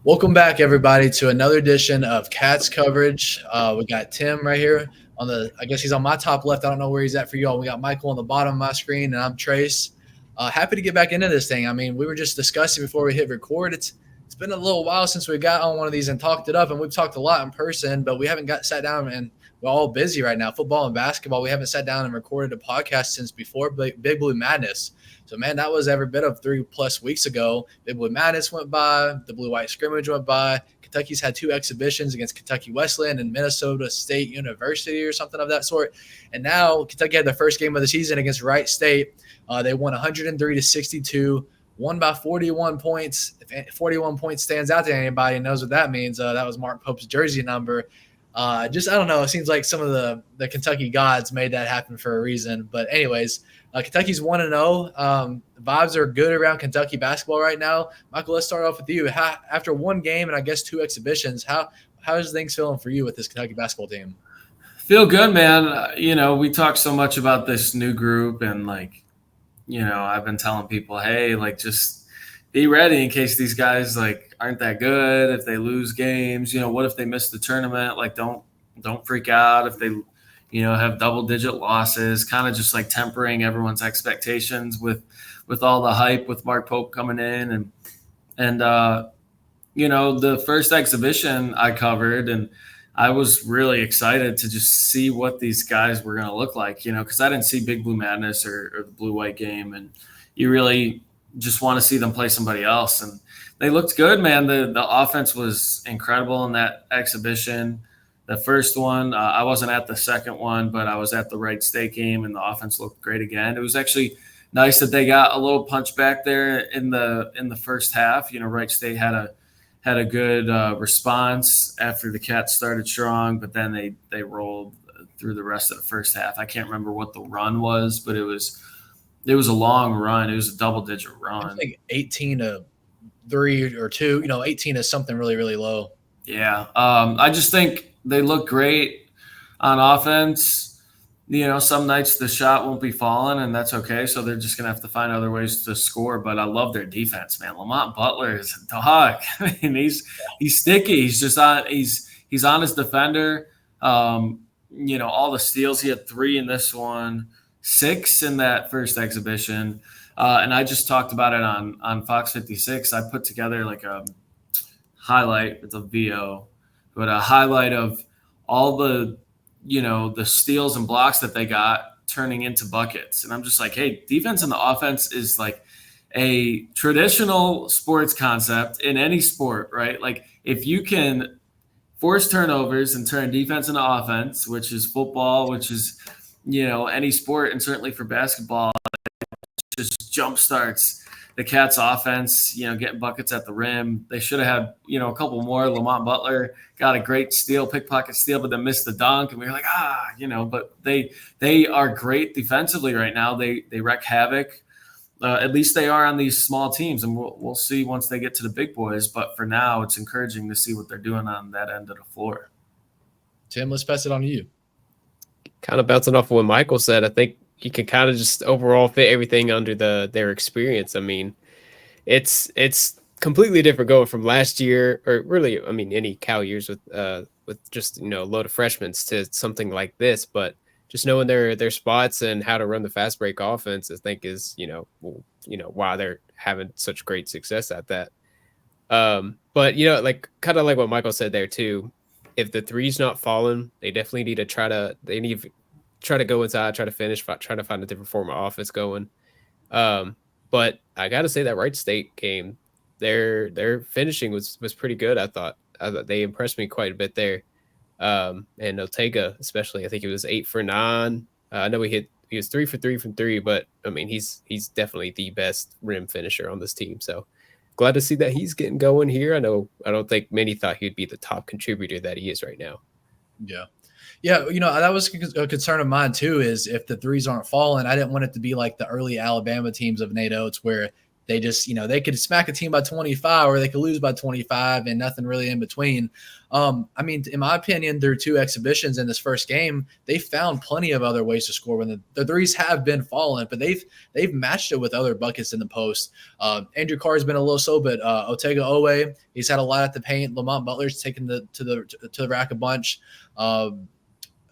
Welcome back, everybody, to another edition of Cats coverage. We got Tim right here on the. I guess he's on my top left. I don't know where he's at for you all. We got Michael on the bottom of my screen, and I'm Trace. Happy to get back into this thing. I mean, we were just discussing before we hit record. It's been a little while since we got on one of these and talked it up, and we've talked a lot in person, but we haven't got sat down and we're all busy right now. Football and basketball. We haven't sat down and recorded a podcast since before Big Blue Madness. So, man, that was every bit of 3+ weeks ago. Big Blue Madness went by. The Blue-White Scrimmage went by. Kentucky's had 2 exhibitions against Kentucky Wesleyan and Minnesota State University or something of that sort. And now Kentucky had their first game of the season against Wright State. They won 103-62, won by 41 points. If 41 points stands out to anybody and knows what that means, that was Mark Pope's jersey number. I don't know. It seems like some of the Kentucky gods made that happen for a reason. But anyways, Kentucky's 1-0. Vibes are good around Kentucky basketball right now. Michael, let's start off with you. After one game and I guess 2 exhibitions, how's things feeling for you with this Kentucky basketball team? Feel good, man. We talk so much about this new group and I've been telling people, hey, just be ready in case these guys aren't that good. If they lose games, what if they miss the tournament? Don't freak out if they have double-digit losses, kind of just tempering everyone's expectations with all the hype with Mark Pope coming in. And the first exhibition I covered, and I was really excited to just see what these guys were going to look like, because I didn't see Big Blue Madness or the Blue-White game, and you really just want to see them play somebody else. And they looked good, man. The offense was incredible in that exhibition. The first one, I wasn't at the second one, but I was at the Wright State game, and the offense looked great again. It was actually nice that they got a little punch back there in the first half. Wright State had a good response after the Cats started strong, but then they rolled through the rest of the first half. I can't remember what the run was, but it was a long run. It was a double-digit run. I think 18-3 or 2. 18 is something really, really low. Yeah, I just think they look great on offense. Some nights the shot won't be falling, and that's okay. So they're just gonna have to find other ways to score. But I love their defense, man. Lamont Butler is a dog. I mean, he's sticky. He's just on. He's on his defender. All the steals. He had 3 in this one, 6 in that first exhibition. And I just talked about it on Fox 56. I put together a highlight. It's a VO, but a highlight of all the steals and blocks that they got turning into buckets. And I'm just hey, defense and the offense is a traditional sports concept in any sport, right? If you can force turnovers and turn defense into offense, which is football, which is, any sport, and certainly for basketball, it just jump starts the Cats offense, getting buckets at the rim. They should have had, a couple more. Lamont Butler got a great pickpocket steal, but then missed the dunk. And we were but they are great defensively right now. They wreak havoc. At least they are on these small teams, and we'll see once they get to the big boys. But for now, it's encouraging to see what they're doing on that end of the floor. Tim, let's pass it on to you. Kind of bouncing off of what Michael said, I think you can kind of just overall fit everything under their experience. I mean, it's completely different going from last year, or really, I mean, any Cal years with just a load of freshmen to something like this. But just knowing their spots and how to run the fast break offense, I think is why they're having such great success at that. But kind of like what Michael said there too. If the three's not falling, they definitely need to try to go inside, try to finish, try to find a different form of offense going. But I got to say that Wright State game, their finishing was pretty good. I thought they impressed me quite a bit there. And Ortega, especially, I think it was 8 for 9. I know he was 3 for 3 from 3, but I mean, he's definitely the best rim finisher on this team. So glad to see that he's getting going here. I don't think many thought he'd be the top contributor that he is right now. Yeah. Yeah, that was a concern of mine too, is if the threes aren't falling, I didn't want it to be like the early Alabama teams of Nate Oates where they just, they could smack a team by 25 or they could lose by 25 and nothing really in between. I mean, in my opinion, their 2 exhibitions in this first game, they found plenty of other ways to score when the threes have been falling, but they've matched it with other buckets in the post. Andrew Carr has been a little slow, but Otega Owe, he's had a lot at the paint. Lamont Butler's taken to the rack a bunch.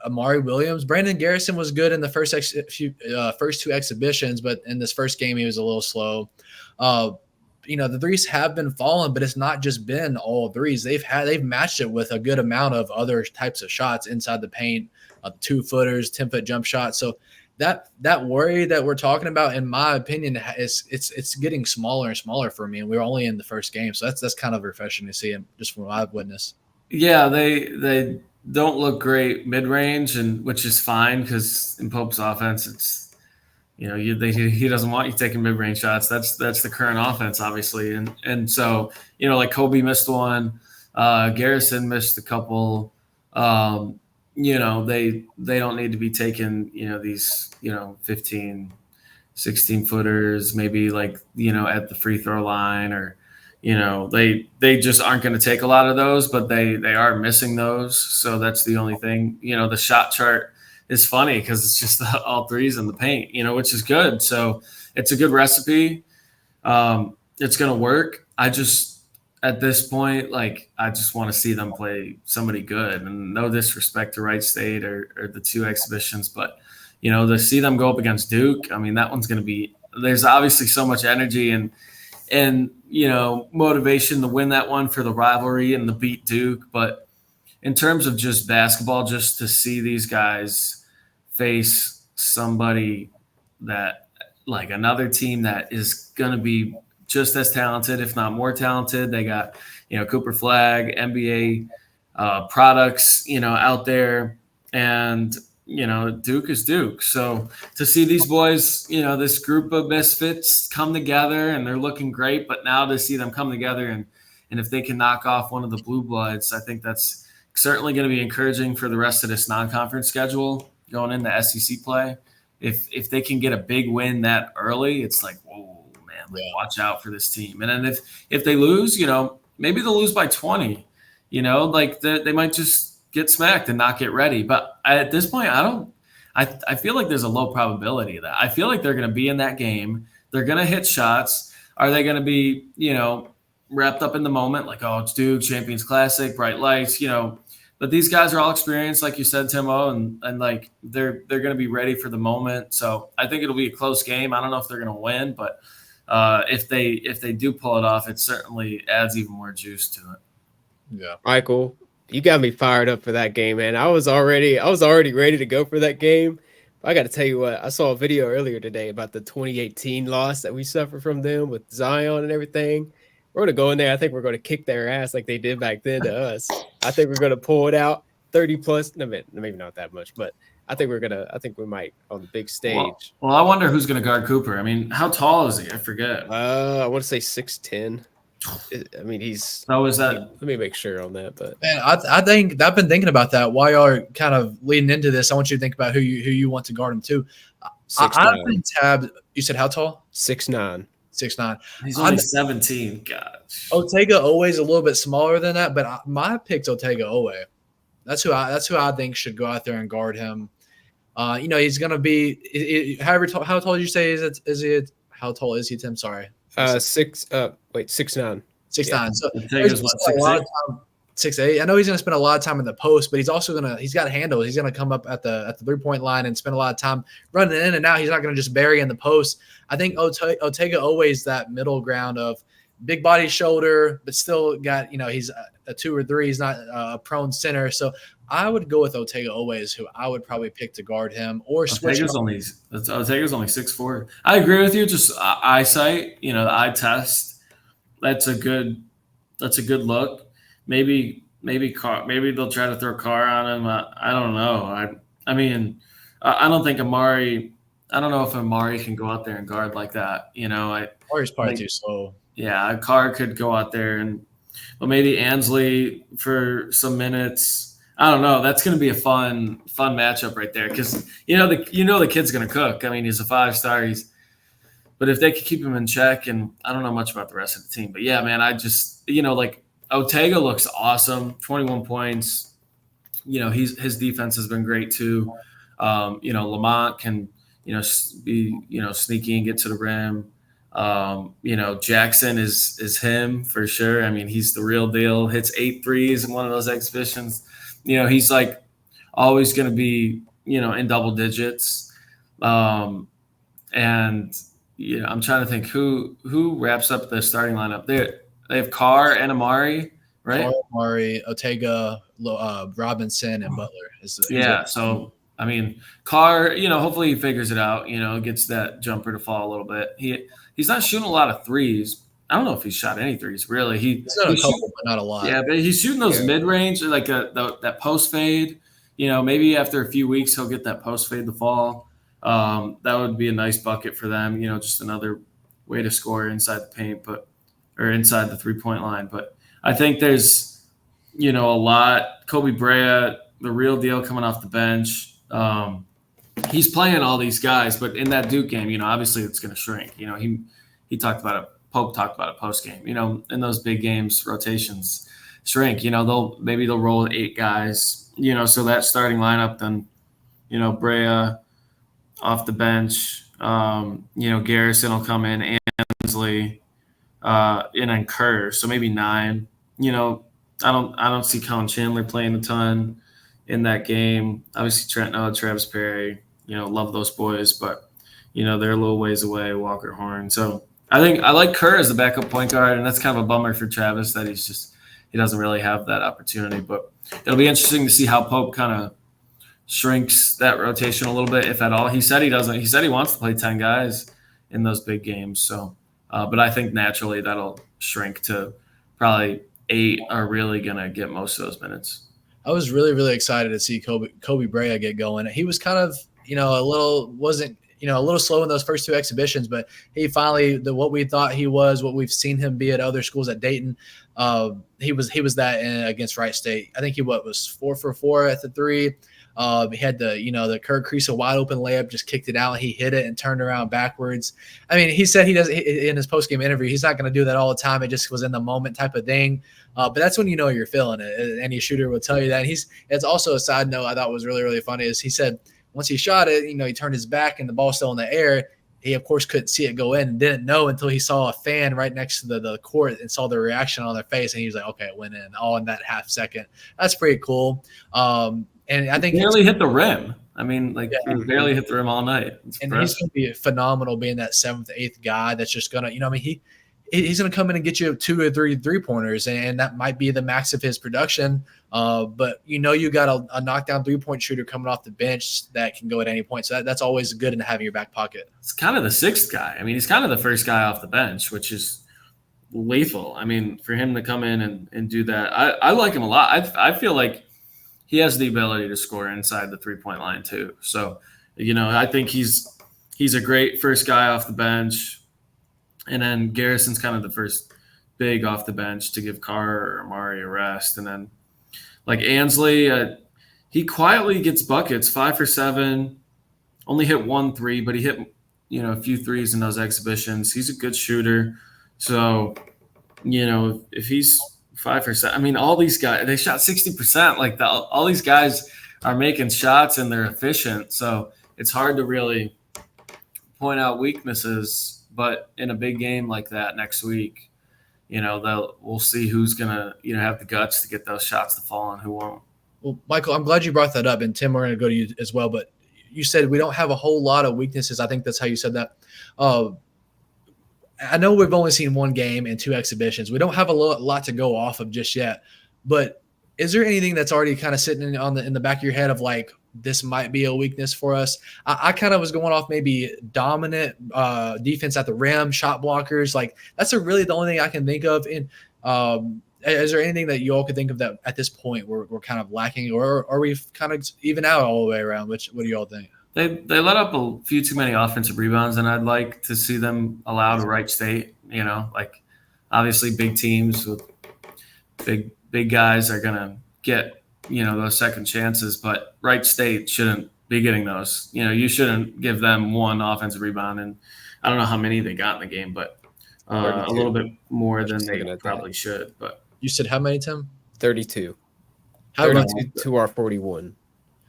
Amari Williams, Brandon Garrison was good in the first 2 exhibitions, but in this first game he was a little slow. The threes have been falling, but it's not just been all threes. They've matched it with a good amount of other types of shots inside the paint, 2-footers, 10-foot jump shots. So that worry that we're talking about, in my opinion, it's getting smaller and smaller for me. And we're only in the first game, so that's kind of refreshing to see, just from what I've witnessed. Yeah, they don't look great mid-range, and which is fine because in Pope's offense, it's he doesn't want you taking mid-range shots. That's the current offense, obviously, and so like Kobe missed one, Garrison missed a couple. They don't need to be taking these 15, 16 footers, maybe at the free throw line, or they just aren't going to take a lot of those, but they are missing those. So that's the only thing. The shot chart is funny because it's just all threes in the paint, which is good. So it's a good recipe. It's going to work. I just, at this point, I just want to see them play somebody good, and no disrespect to Wright State or the 2 exhibitions, but to see them go up against Duke, I mean, that one's going to be, there's obviously so much energy and motivation to win that one for the rivalry and to beat Duke. But in terms of just basketball, just to see these guys face somebody that, another team that is going to be just as talented, if not more talented. They got, Cooper Flag, NBA products, out there, and, Duke is Duke. So to see these boys, this group of misfits come together, and they're looking great, but now to see them come together and if they can knock off one of the blue bloods, I think that's certainly going to be encouraging for the rest of this non-conference schedule going into SEC play. If they can get a big win that early, it's like, whoa, man, watch out for this team. And then if they lose, maybe they'll lose by 20, they might just get smacked and not get ready. But at this point, I feel like there's a low probability of that. I feel like they're going to be in that game. They're going to hit shots. Are they going to be, wrapped up in the moment? Like, oh, it's Duke, Champions Classic, bright lights, but these guys are all experienced, like you said, Timo, and they're going to be ready for the moment. So I think it'll be a close game. I don't know if they're going to win, but if they do pull it off, it certainly adds even more juice to it. Yeah, Michael, you got me fired up for that game, man. I was already ready to go for that game. I got to tell you what, I saw a video earlier today about the 2018 loss that we suffered from them with Zion and everything. We're going to go in there. I think we're going to kick their ass like they did back then to us. I think we're going to pull it out 30 plus. No, maybe not that much, but I think we might on the big stage. Well, I wonder who's going to guard Cooper. I mean, how tall is he? I forget. I want to say 6'10". I mean, he's. How is that? Let me make sure on that. But man, I think I've been thinking about that while y'all are kind of leading into this. I want you to think about who you want to guard him too. I think Tab. You said how tall? 6'9". 6'9". He's only 17. Gosh. Otega Owe's a little bit smaller than that, but my pick's Otega Owe. That's who I think should go out there and guard him. He's gonna be however tall. How tall did you say is he? How tall is he, Tim? Sorry. 6'9". 6'9". Yeah. So Otega's what, 6'8"? 6'8". I know he's going to spend a lot of time in the post, but he's got handles. He's going to come up at the 3-point line and spend a lot of time running in and out. He's not going to just bury in the post. I think Otega always that middle ground of big body shoulder, but still got, he's a 2 or 3. He's not a prone center. So I would go with Otega Owe's, who I would probably pick to guard him or switch. Otega's only 6'4". I agree with you. Just eyesight, the eye test. That's a good look. Maybe they'll try to throw Carr on him. I don't know. I mean, I don't think Amari. I don't know if Amari can go out there and guard like that. Amari's probably too slow. Yeah, Carr could go out there but maybe Ansley for some minutes. I don't know. That's going to be a fun matchup right there because the kid's going to cook. I mean, he's a 5-star. but if they could keep him in check, and I don't know much about the rest of the team, but yeah, man, I just, like Otega looks awesome, 21 points. His defense has been great too. Lamont can, be, sneaky and get to the rim. Jackson is him for sure. I mean, he's the real deal. Hits 8 threes in one of those exhibitions. He's like always going to be, in double digits. And I'm trying to think who wraps up the starting lineup. They have Carr and Amari, right? Carr, Amari, Otega, Robinson, and Butler. So I mean, Carr, hopefully he figures it out. Gets that jumper to fall a little bit. He's not shooting a lot of threes. I don't know if he's shot any threes really. He's done a couple, but not a lot. Yeah, but he's shooting those mid range, like that post fade. Maybe after a few weeks he'll get that post fade to fall. That would be a nice bucket for them. Just another way to score inside the paint, or inside the 3-point line. But I think there's, a lot. Kobe Brea, the real deal, coming off the bench. He's playing all these guys, but in that Duke game, obviously it's going to shrink. He talked about it. Pope talked about it post game. In those big games, rotations shrink. They'll roll with 8 guys. So that starting lineup, then, Brea off the bench. Garrison will come in, Ansley, and then Kerr. So maybe 9. I don't see Colin Chandler playing a ton in that game. Obviously Trent Noah, Travis Perry, love those boys, but they're a little ways away, Walker Horn. So I think I like Kerr as the backup point guard, and that's kind of a bummer for Travis that he doesn't really have that opportunity. But it'll be interesting to see how Pope kind of shrinks that rotation a little bit, if at all. He said he doesn't. He said he wants to play 10 guys in those big games. So, but I think naturally that'll shrink to probably 8 are really going to get most of those minutes. I was really, really excited to see Kobe Brea get going. He was kind of, a little slow in those first 2 exhibitions, but he finally, what we thought he was, what we've seen him be at other schools at Dayton, he was that against Wright State. I think he was 4 for 4 at the 3. He had the Kirk Kriisa wide open layup, just kicked it out. He hit it and turned around backwards. I mean, he said in his post-game interview, he's not going to do that all the time. It just was in the moment type of thing. But that's when you're feeling it. Any shooter will tell you that. And it's also a side note I thought was really, really funny is he said once he shot it, he turned his back and the ball's still in the air. He, of course, couldn't see it go in and didn't know until he saw a fan right next to the court and saw the reaction on their face. And he was like, okay, it went in all in that half second. That's pretty cool. And I think he barely hit the rim. I mean, he barely hit the rim all night. He's going to be phenomenal being that 7th, 8th guy that's just going to, he's going to come in and get you 2 or 3 3-pointers, and that might be the max of his production. But you got a knockdown 3-point shooter coming off the bench that can go at any point. So that's always good to have in your back pocket. It's kind of the 6th guy. I mean, he's kind of the first guy off the bench, which is lethal. I mean, for him to come in and do that, I like him a lot. I feel like he has the ability to score inside the 3-point line too. So, I think he's a great first guy off the bench. And then Garrison's kind of the first big off the bench to give Carr or Amari a rest. And then Ansley, he quietly gets buckets, 5 for 7, only hit 1 3, but he hit, a few threes in those exhibitions. He's a good shooter. So, if he's 5 for 7, I mean, all these guys, they shot 60%. All these guys are making shots and they're efficient. So it's hard to really point out weaknesses. But in a big game like that next week, we'll see who's gonna, have the guts to get those shots to fall and who won't. Well, Michael, I'm glad you brought that up, and Tim, we're gonna go to you as well. But you said we don't have a whole lot of weaknesses. I think that's how you said that. I know we've only seen 1 game and 2 exhibitions. We don't have a lot to go off of just yet. But is there anything that's already kind of sitting in the back of your head of this might be a weakness for us? I kind of was going off maybe dominant defense at the rim, shot blockers. That's really the only thing I can think of. Is there anything that you all could think of that at this point we're kind of lacking, or are we kind of even out all the way around? What do you all think? They let up a few too many offensive rebounds, and I'd like to see them allow to Wright State. Obviously big teams with big guys are gonna get those second chances, but Wright State shouldn't be getting those. You shouldn't give them 1 offensive rebound, and I don't know how many they got in the game, but a 32. little bit more than Just they looking at that. probably should. But You said how many, Tim? 32. How about 32 to our 41.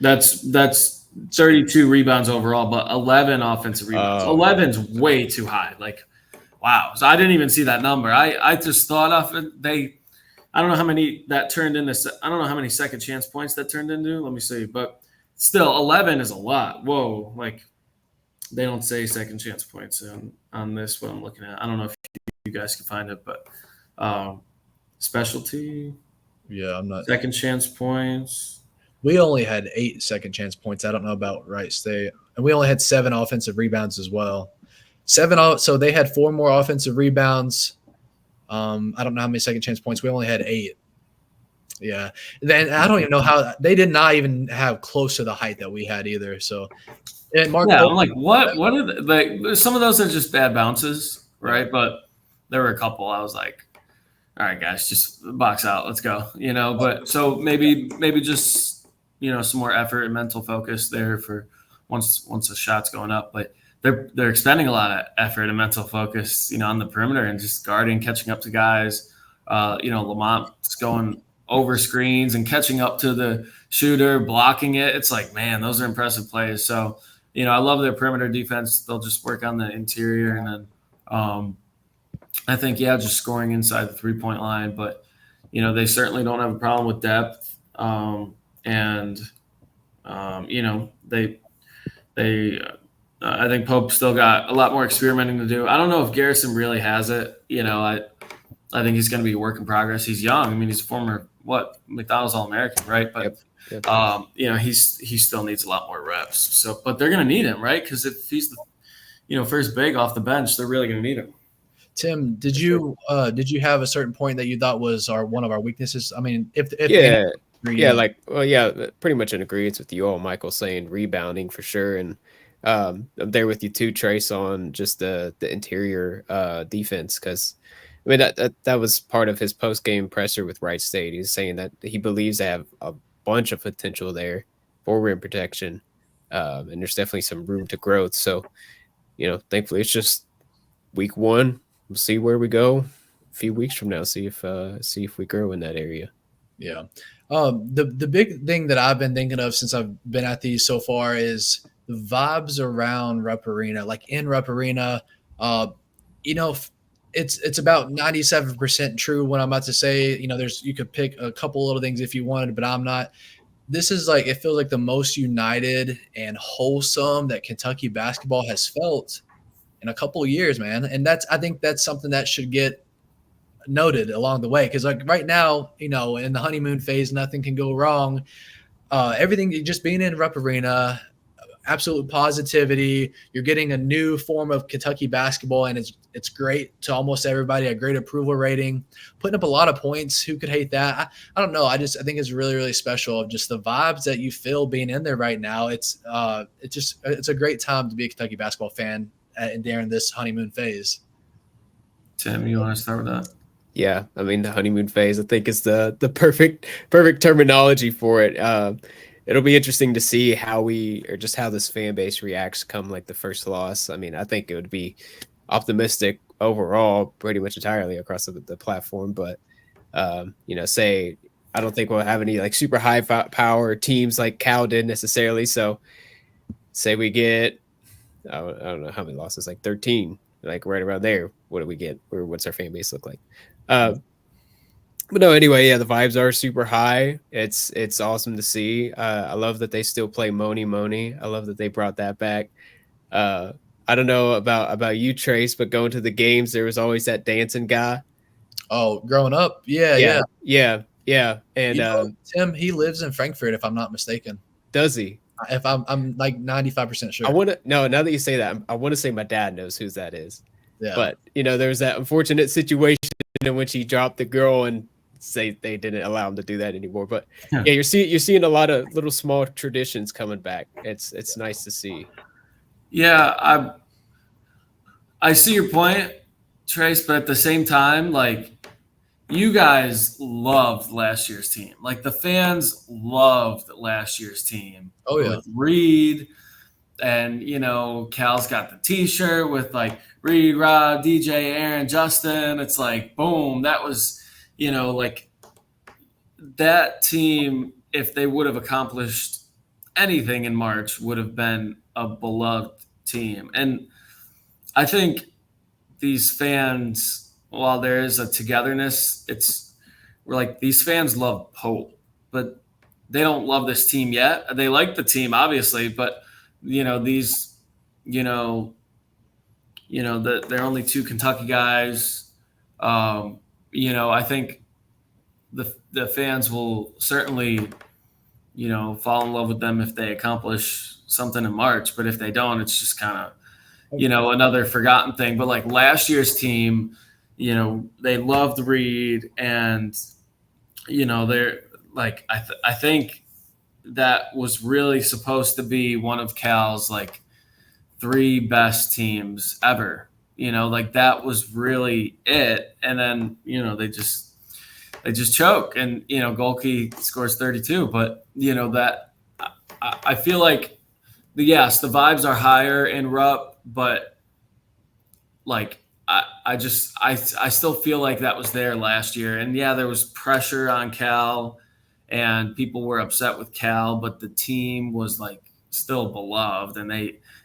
that's 32 rebounds overall, but 11 offensive rebounds. Oh. 11's way too high. Like, wow. So I didn't even see that number. I just thought of it. I don't know how many that turned into. I don't know how many second chance points that turned into. Let me see. But still, 11 is a lot. Whoa. Like, they don't say second chance points on this, what I'm looking at. I don't know if you guys can find it, but specialty, Yeah, I'm not. second chance points. We only had 8 second chance points. I don't know about Wright State, and we only had 7 offensive rebounds as well. So they had 4 more offensive rebounds. I don't know how many second chance points. We only had 8. Yeah. Then I don't even know how they did not even have close to the height that we had either. So, and Mark, Yeah, I'm like, what? What are like? Some of those are just bad bounces, right? But there were a couple. I was like, all right, guys, just box out. Let's go. But so maybe just some more effort and mental focus there for once the shot's going up. But they're expending a lot of effort and mental focus, on the perimeter and just guarding, catching up to guys. Lamont's going over screens and catching up to the shooter, blocking it. It's like, man, those are impressive plays. So, I love their perimeter defense. They'll just work on the interior, and then I think, just scoring inside the 3-point line. But, they certainly don't have a problem with depth. I think Pope still got a lot more experimenting to do. I don't know if Garrison really has it. I think he's going to be a work in progress. He's young. I mean, he's a former McDonald's All-American, right? But Yep. he still needs a lot more reps. So, but they're going to need him, right? Because if he's the first big off the bench, they're really going to need him. Tim, did you have a certain point that you thought was one of our weaknesses? I mean, if pretty much in agreement with you all, Michael, saying rebounding for sure, and I'm there with you too, Trace, on just the interior defense, because I mean that was part of his post game presser with Wright State. He's saying that he believes they have a bunch of potential there for rim protection, and there's definitely some room to growth. So, thankfully it's just week 1. We'll see where we go a few weeks from now. See if we grow in that area. Yeah. The big thing that I've been thinking of since I've been at these so far is the vibes around Rupp Arena. Like in Rupp Arena, it's about 97% true what I'm about to say. You could pick a couple little things if you wanted, but I'm not. This is like, it feels like the most united and wholesome that Kentucky basketball has felt in a couple of years, man. And I think that's something that should get noted along the way. Because like right now, in the honeymoon phase, nothing can go wrong. Everything just being in Rupp Arena, absolute positivity. You're getting a new form of Kentucky basketball, and it's great to almost everybody. A great approval rating, putting up a lot of points. Who could hate that? I don't know. I think it's really, really special of just the vibes that you feel being in there right now. It's a great time to be a Kentucky basketball fan during this honeymoon phase. Tim, you want to start with that? Yeah, I mean the honeymoon phase, I think, is the perfect terminology for it. It'll be interesting to see how this fan base reacts come like the first loss. I mean, I think it would be optimistic overall, pretty much entirely across the platform. But say I don't think we'll have any like super high power teams like Cal did necessarily. So say we get I don't know how many losses, like 13, like right around there. What do we get? Or what's our fan base look like? But no, anyway, yeah, the vibes are super high. It's awesome to see. I love that they still play Moni. I love that they brought that back. I don't know about you, Trace, but going to the games, there was always that dancing guy. Oh, growing up, yeah. And Tim, he lives in Frankfurt, if I'm not mistaken. Does he? If I'm like 95% sure. Now that you say that, I want to say my dad knows who that is. Yeah. But there was that unfortunate situation in which he dropped the girl and say they didn't allow him to do that anymore. But yeah, you're seeing a lot of little small traditions coming back. It's nice to see. Yeah, I see your point, Trace, but at the same time, like, you guys loved last year's team. Like, the fans loved last year's team. Oh, yeah. With Reed, and Cal's got the T-shirt with like Reed, Rob, DJ, Aaron, Justin. It's like boom, that was like that team, if they would have accomplished anything in March, would have been a beloved team. And I think these fans, while there is a togetherness, we're like, these fans love Pope, but they don't love this team yet. They like the team, obviously, but they're only two Kentucky guys. I think the fans will certainly, fall in love with them if they accomplish something in March. But if they don't, it's just kind of, another forgotten thing. But like last year's team, they loved Reed, and they're like, I think that was really supposed to be one of Cal's like 3 best teams ever. Like that was really it. And then they just choke, and Golke scores 32. But that I feel like the vibes are higher in Rupp, but like I still feel like that was there last year. And there was pressure on Cal, and people were upset with Cal, but the team was like still beloved, and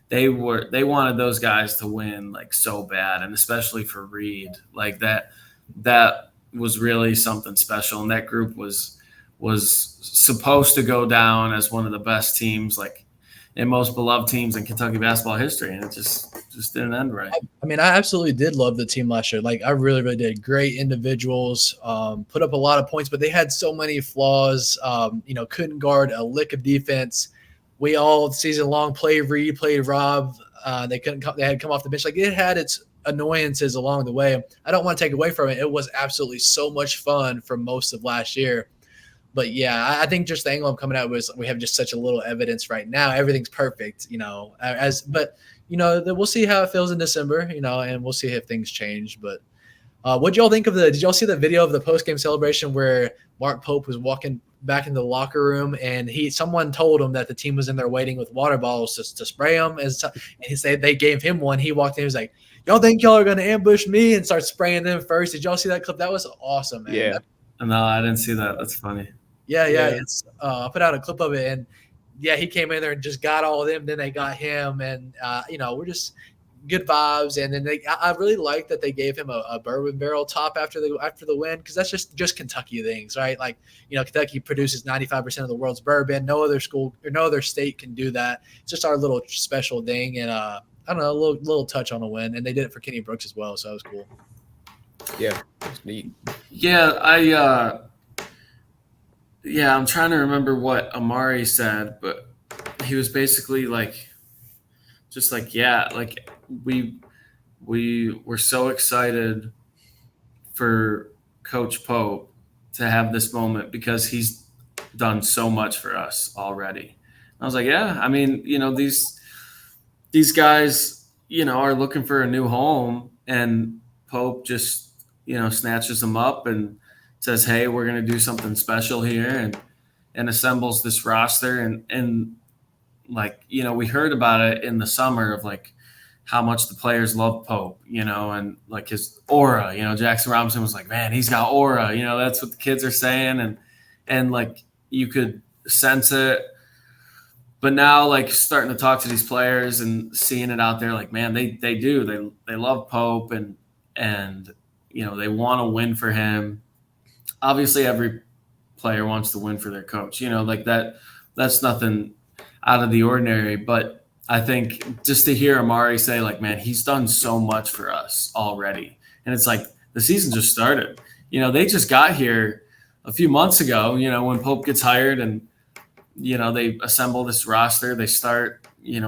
they wanted those guys to win like so bad, and especially for Reed, like that was really something special. And that group was supposed to go down as one of the best teams, like and most beloved teams in Kentucky basketball history, and it just didn't end right. I mean, I absolutely did love the team last year. Like, I really, really did. Great individuals, put up a lot of points, but they had so many flaws. Couldn't guard a lick of defense. We all season long played Reed, played Rob. They had come off the bench. Like, it had its annoyances along the way. I don't want to take away from it. It was absolutely so much fun for most of last year. But I think just the angle I'm coming out was we have just such a little evidence right now. Everything's perfect, but we'll see how it feels in December, and we'll see if things change. But what y'all think of did y'all see the video of the post-game celebration where Mark Pope was walking back into the locker room, and someone told him that the team was in there waiting with water bottles to spray him, and he said they gave him one. He walked in, he was like, y'all think y'all are going to ambush me, and start spraying them first. Did y'all see that clip? That was awesome, man. Yeah. No, I didn't see that. That's funny. Yeah. It's I put out a clip of it, and he came in there and just got all of them. Then they got him, and we're just good vibes. And then I really like that they gave him a bourbon barrel top after the win, because that's just Kentucky things, right? Like Kentucky produces 95% of the world's bourbon. No other school or no other state can do that. It's just our little special thing, and I don't know, a little touch on a win. And they did it for Kenny Brooks as well, so that was cool. Yeah, it's neat. Yeah, I'm trying to remember what Amari said, but he was basically like, just like, we were so excited for Coach Pope to have this moment because he's done so much for us already. And I was like, I mean, these guys, are looking for a new home, and Pope just, snatches them up and says, hey, we're going to do something special here, and assembles this roster. And like, we heard about it in the summer of like how much the players love Pope, and like his aura, Jackson Robinson was like, man, he's got aura, that's what the kids are saying. And like, you could sense it. But now, like, starting to talk to these players and seeing it out there, like, man, they do. They love Pope, and they want to win for him. Obviously, every player wants to win for their coach. Like that's nothing out of the ordinary. But I think just to hear Amari say, like, man, he's done so much for us already. And it's like the season just started. They just got here a few months ago, when Pope gets hired, and they assemble this roster. They start,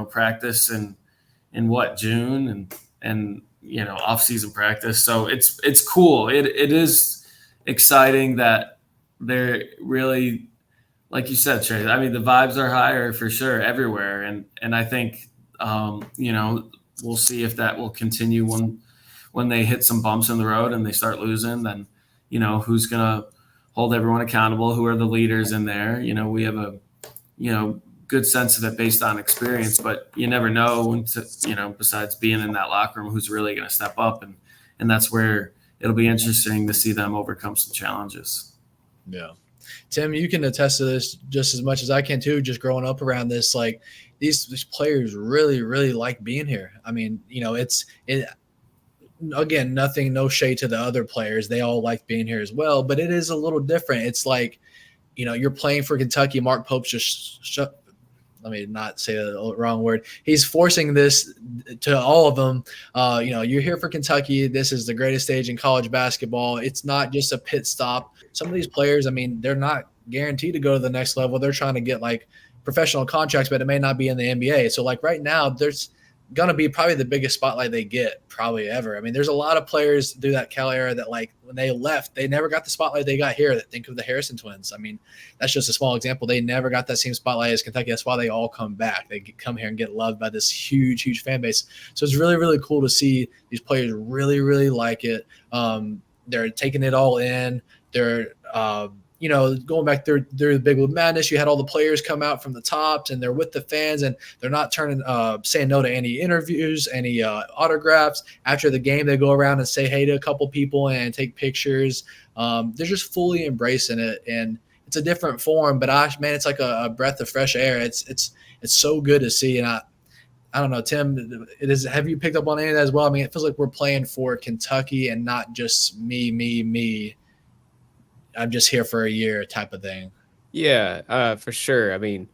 practice in June, and off-season practice. So it's cool. It is exciting that they're really, like you said, Trey, I mean, the vibes are higher for sure everywhere. And I think, we'll see if that will continue when they hit some bumps in the road and they start losing. Then, who's going to hold everyone accountable? Who are the leaders in there? We have a, good sense of it based on experience, but you never know besides being in that locker room, who's really going to step up. And that's where it'll be interesting to see them overcome some challenges. Yeah. Tim, you can attest to this just as much as I can too, just growing up around this. Like these players really, really like being here. I mean, again, no shade to the other players. They all like being here as well, but it is a little different. It's like, you're playing for Kentucky. Mark Pope's just let me not say the wrong word. He's forcing this to all of them. You're here for Kentucky. This is the greatest stage in college basketball. It's not just a pit stop. Some of these players, I mean, they're not guaranteed to go to the next level. They're trying to get like professional contracts, but it may not be in the NBA. So like right now, there's going to be probably the biggest spotlight they get probably ever. I mean, there's a lot of players through that Cal era that like when they left, they never got the spotlight they got here. Think of the Harrison twins. I mean, that's just a small example. They never got that same spotlight as Kentucky. That's why they all come back. They come here and get loved by this huge, huge fan base. So it's really, really cool to see these players really, really like it. They're taking it all in. They're, going back through the Big Blue Madness, you had all the players come out from the tops and they're with the fans and they're not saying no to any interviews, any autographs. After the game, they go around and say hey to a couple people and take pictures. They're just fully embracing it, and it's a different form, but it's like a breath of fresh air. It's so good to see. And I don't know, Tim, have you picked up on any of that as well? I mean, it feels like we're playing for Kentucky and not just me. I'm just here for a year type of thing. Yeah, for sure. I mean,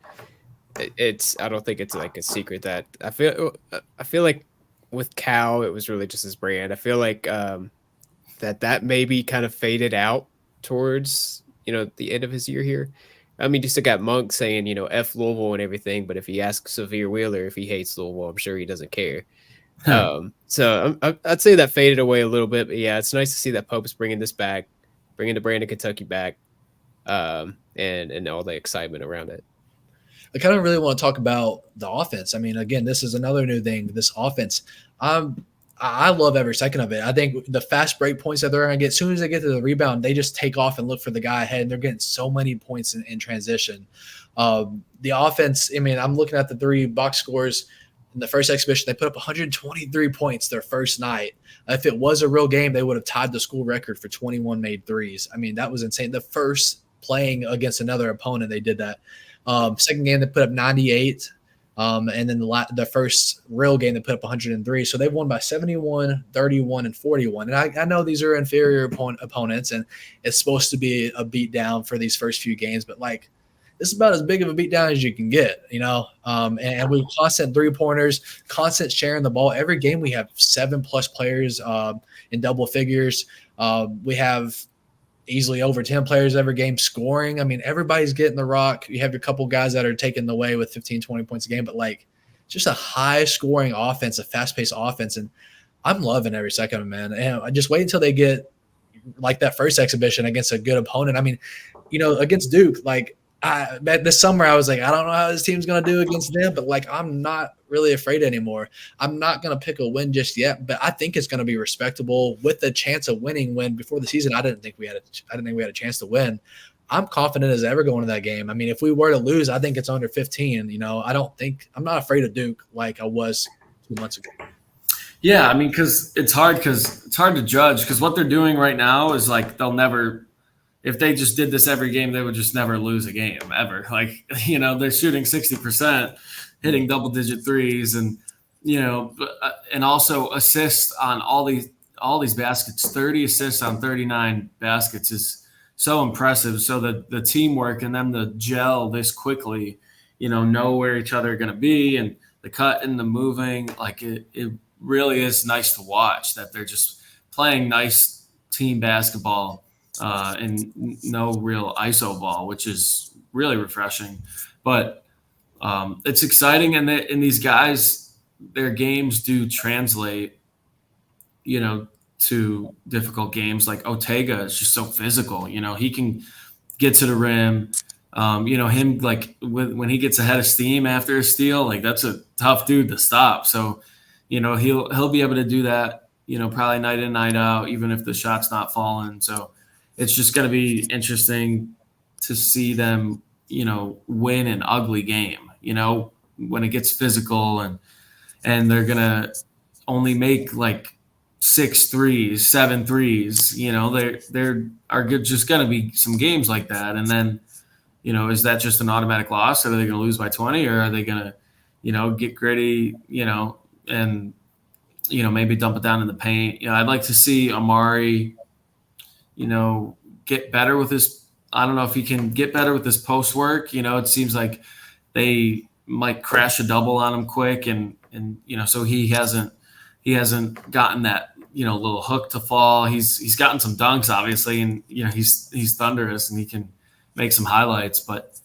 I don't think it's like a secret that I feel like with Cal, it was really just his brand. I feel like that maybe kind of faded out towards, the end of his year here. I mean, you still got Monk saying, F Louisville and everything, but if he asks Severe Wheeler if he hates Louisville, I'm sure he doesn't care. So I'd say that faded away a little bit, but yeah, it's nice to see that Pope's bringing this back, bringing the brand of Kentucky back, and all the excitement around it. I kind of really want to talk about the offense. I mean, again, this is another new thing, this offense. I love every second of it. I think the fast break points that they're going to get, as soon as they get to the rebound, they just take off and look for the guy ahead, and they're getting so many points in transition. The offense, I mean, I'm looking at the 3 box scores. In the first exhibition, they put up 123 points their first night. If it was a real game, they would have tied the school record for 21 made threes. I mean, that was insane. The first playing against another opponent, they did that. Second game, they put up 98. And then the first real game, they put up 103. So they've won by 71, 31, and 41. And I know these are inferior opponents, and it's supposed to be a beat down for these first few games. But, like, this is about as big of a beatdown as you can get, and we constant 3-pointers, constant sharing the ball. Every game we have 7+ players in double figures. We have easily over 10 players every game scoring. I mean, everybody's getting the rock. You have your couple guys that are taking the way with 15, 20 points a game, but like just a high scoring offense, a fast paced offense. And I'm loving every second of it, man. And I just wait until they get like that first exhibition against a good opponent. I mean, against Duke, like, this summer I was like, I don't know how this team's going to do against them, but like, I'm not really afraid anymore. I'm not going to pick a win just yet, but I think it's going to be respectable with the chance of winning. When before the season, I didn't think we had a chance to win. I'm confident as ever going to that game. I mean, if we were to lose, I think it's under 15. I'm not afraid of Duke like I was 2 months ago. Yeah. I mean, it's hard to judge, because what they're doing right now is like, they'll never, if they just did this every game, they would just never lose a game ever. Like, they're shooting 60%, hitting double-digit threes, and and also assists on all these baskets. 30 assists on 39 baskets is so impressive. So the teamwork and them to gel this quickly, know where each other are going to be, and the cut and the moving, like it really is nice to watch that they're just playing nice team basketball. And no real ISO ball, which is really refreshing. But it's exciting, and these guys, their games do translate, to difficult games. Like Otega is just so physical. He can get to the rim. Him, like when he gets ahead of steam after a steal, like that's a tough dude to stop. So, he'll be able to do that, probably night in, night out, even if the shot's not falling. So it's just going to be interesting to see them, win an ugly game, when it gets physical and they're going to only make like 6 threes, 7 threes, there are just going to be some games like that. And then, is that just an automatic loss? Are they going to lose by 20, or are they going to, get gritty, and, maybe dump it down in the paint? I'd like to see Amari, get better with his, I don't know if he can get better with his post work. It seems like they might crash a double on him quick. And so he hasn't gotten that, little hook to fall. He's gotten some dunks, obviously. And, he's thunderous and he can make some highlights, but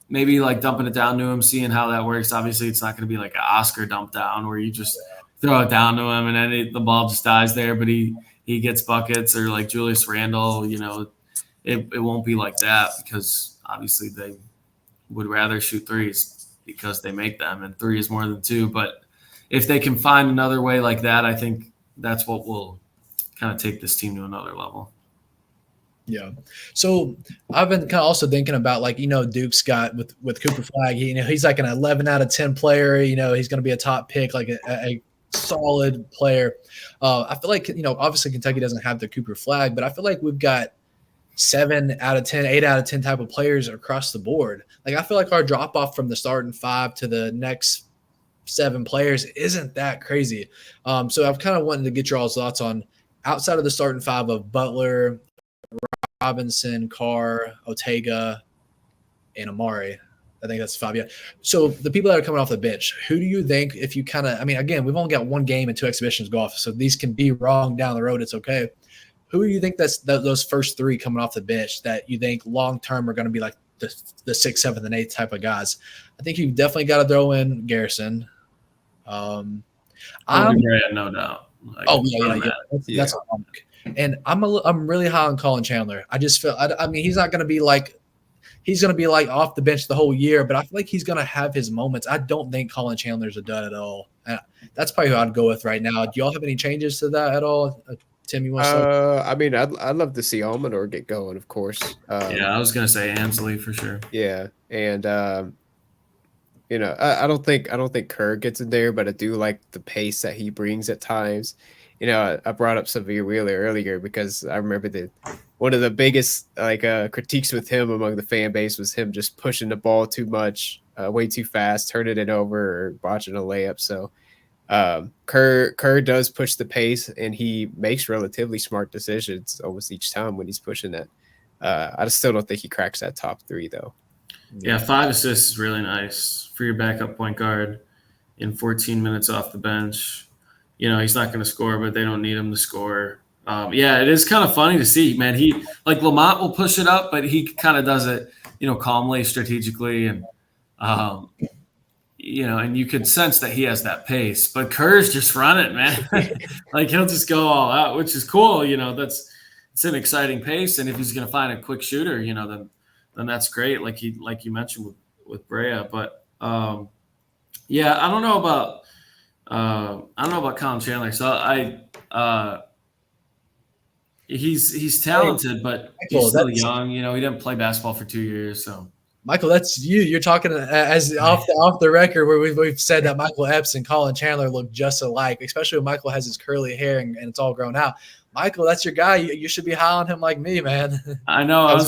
maybe like dumping it down to him, seeing how that works. Obviously it's not going to be like an Oscar dump down where you just throw it down to him and then the ball just dies there, but he gets buckets, or like Julius Randle, it won't be like that, because obviously they would rather shoot threes because they make them, and 3 is more than 2. But if they can find another way like that, I think that's what will kind of take this team to another level. Yeah. So I've been kind of also thinking about, like, Duke's got with Cooper Flag, he's like an 11 out of 10 player, he's going to be a top pick, like a solid player. I feel like, obviously Kentucky doesn't have the Cooper Flag, but I feel like we've got 7 out of 10, 8 out of 10 type of players across the board. Like, I feel like our drop off from the starting 5 to the next 7 players isn't that crazy. So I've kind of wanted to get your all's thoughts on, outside of the starting 5 of Butler, Robinson, Carr, Otega, and Amari. I think that's 5. Yeah. So the people that are coming off the bench, who do you think, if you kind of, again, we've only got 1 game and 2 exhibitions go off, so these can be wrong down the road. It's okay. Who do you think that's those first 3 coming off the bench that you think long-term are going to be like the 6th, 7th, and 8th type of guys? I think you've definitely got to throw in Garrison. No doubt. That's and I'm really high on Colin Chandler. I just feel, he's not going to be like, he's going to be like off the bench the whole year, but I feel like he's going to have his moments. I don't think Colin Chandler's a dud at all. That's probably who I'd go with right now. Do y'all have any changes to that at all? Tim, you want to say? I'd love to see Almanor get going, of course. I was going to say Ansley for sure. Yeah. And, I don't think Kerr gets in there, but I do like the pace that he brings at times. I brought up Sahvir Wheeler earlier because I remember that one of the biggest critiques with him among the fan base was him just pushing the ball too much, way too fast, turning it over or botching a layup. So Kerr does push the pace, and he makes relatively smart decisions almost each time when he's pushing it. I still don't think he cracks that top 3 though. Yeah, 5 assists is really nice for your backup point guard in 14 minutes off the bench. He's not going to score, but they don't need him to score. It is kind of funny to see, man. He, like, Lamont will push it up, but he kind of does it, calmly, strategically, and and you could sense that he has that pace. But Kerr's just running, man. Like, he'll just go all out, which is cool. It's an exciting pace, and if he's going to find a quick shooter, then that's great. Like you mentioned with Brea, but I don't know about. I don't know about Colin Chandler. So he's talented, but he's still young. He didn't play basketball for 2 years. So Michael, that's you. You're talking as off the record, where we've said that Michael Epps and Colin Chandler look just alike, especially when Michael has his curly hair and it's all grown out. Michael, that's your guy. You should be high on him like me, man. I know. I was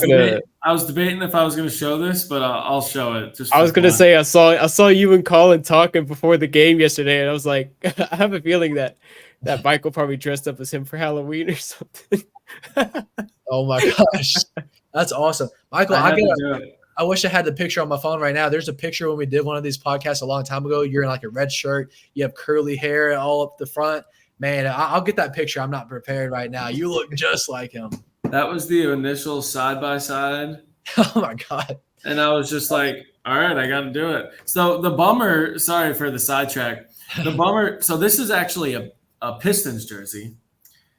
debating if I was going to show this, but I'll show it. I was going to say I saw you and Colin talking before the game yesterday, and I was like, I have a feeling that Michael probably dressed up as him for Halloween or something. Oh my gosh, that's awesome, Michael. I wish I had the picture on my phone right now. There's a picture when we did one of these podcasts a long time ago. You're in like a red shirt. You have curly hair all up the front. Man, I'll get that picture. I'm not prepared right now. You look just like him. That was the initial side-by-side. Oh, my God. And I was just like, all right, I got to do it. So the bummer – sorry for the sidetrack. The bummer – so this is actually a Pistons jersey.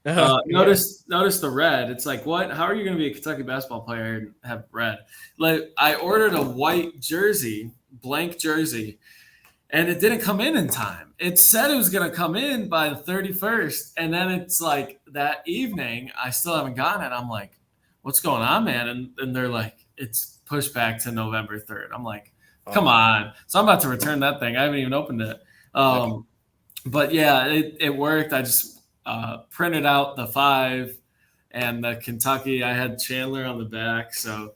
Notice the red. It's like, what? How are you going to be a Kentucky basketball player and have red? Like, I ordered a white jersey, blank jersey, and it didn't come in time. It said it was going to come in by the 31st, and then it's like that evening, I still haven't gotten it. I'm like, what's going on, man? And they're like, it's pushed back to November 3rd. I'm like, Come on. So I'm about to return that thing. I haven't even opened it. But yeah, it worked. I just printed out the 5 and the Kentucky. I had Chandler on the back, so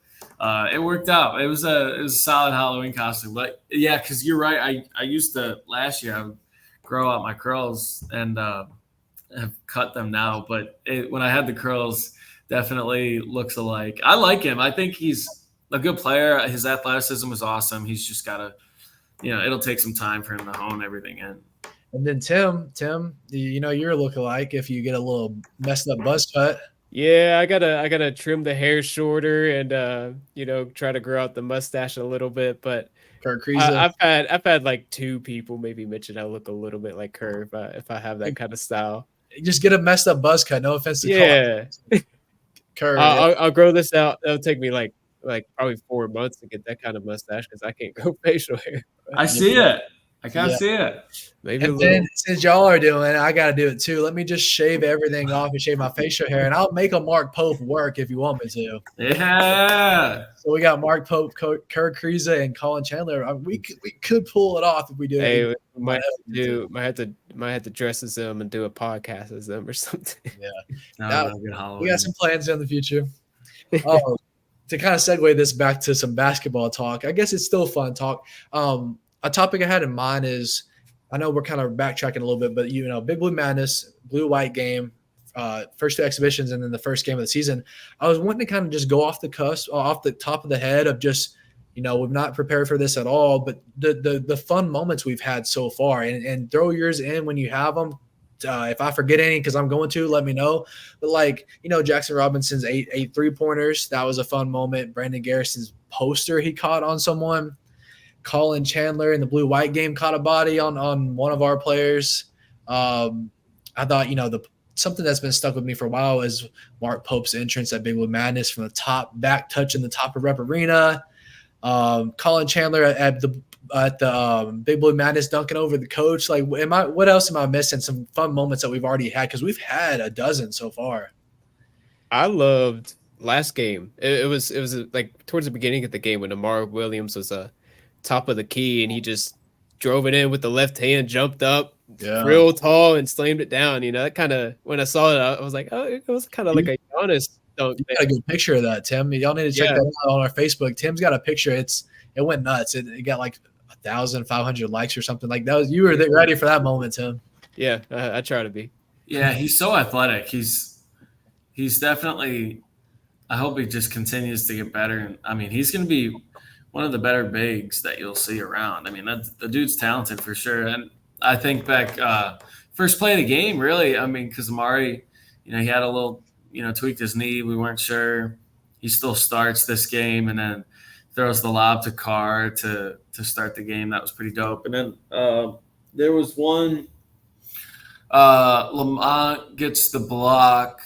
it worked out. It was a solid Halloween costume. But yeah, because you're right. I used to last year. I would grow out my curls and have cut them now. But when I had the curls, definitely looks alike. I like him. I think he's a good player. His athleticism is awesome. He's just got to, it'll take some time for him to hone everything in. And then Tim, you're a lookalike if you get a little messed up buzz cut. Yeah, I gotta trim the hair shorter and try to grow out the mustache a little bit. But Kirk Kriisa. I've had like 2 people maybe mention I look a little bit like Kerr if I have that kind of style. Just get a messed up buzz cut. No offense to Kerr. I'll grow this out. It'll take me like probably 4 months to get that kind of mustache because I can't grow facial hair. I see it. I can't see it. Maybe and then since y'all are doing it, I got to do it too. Let me just shave everything off and shave my facial hair, and I'll make a Mark Pope work if you want me to. Yeah. So we got Mark Pope, Kirk Kriisa, and Colin Chandler. We could pull it off if we do. Hey, we might have to dress as them and do a podcast as them or something. Yeah. We got some plans in the future. Oh, to kind of segue this back to some basketball talk, I guess it's still fun talk. A topic I had in mind is, I know we're kind of backtracking a little bit, but Big Blue Madness, blue-white game, first 2 exhibitions, and then the first game of the season. I was wanting to kind of just go off the cusp, off the top of the head of just, we've not prepared for this at all, but the fun moments we've had so far, and throw yours in when you have them. If I forget any, because I'm going to, let me know. But Jackson Robinson's 8 3-pointers, that was a fun moment. Brandon Garrison's poster he caught on someone. Colin Chandler in the blue-white game caught a body on one of our players. I thought, something that's been stuck with me for a while is Mark Pope's entrance at Big Blue Madness from the top, back touching the top of Rep Arena. Colin Chandler at the Big Blue Madness dunking over the coach. What else am I missing? Some fun moments that we've already had, because we've had a dozen so far. I loved last game. It was like towards the beginning of the game when Amar Williams was top of the key and he just drove it in with the left hand, jumped up real tall and slammed it down. That kind of, when I saw it, I was like, oh, it was kind of like a Giannis dunk. You got a good picture of that, Tim. Y'all need to check that out on our Facebook. Tim's got a picture. It went nuts. It got like 1,500 likes or something like that. You were ready for that moment, Tim. Yeah, I try to be. Yeah, he's so athletic. He's definitely, I hope he just continues to get better. And I mean, he's going to be one of the better bigs that you'll see around. I mean, the dude's talented for sure. And I think back first play of the game, really, I mean, because Amari, he had a little, tweaked his knee. We weren't sure. He still starts this game and then throws the lob to Carr to start the game. That was pretty dope. And then there was one, Lamont gets the block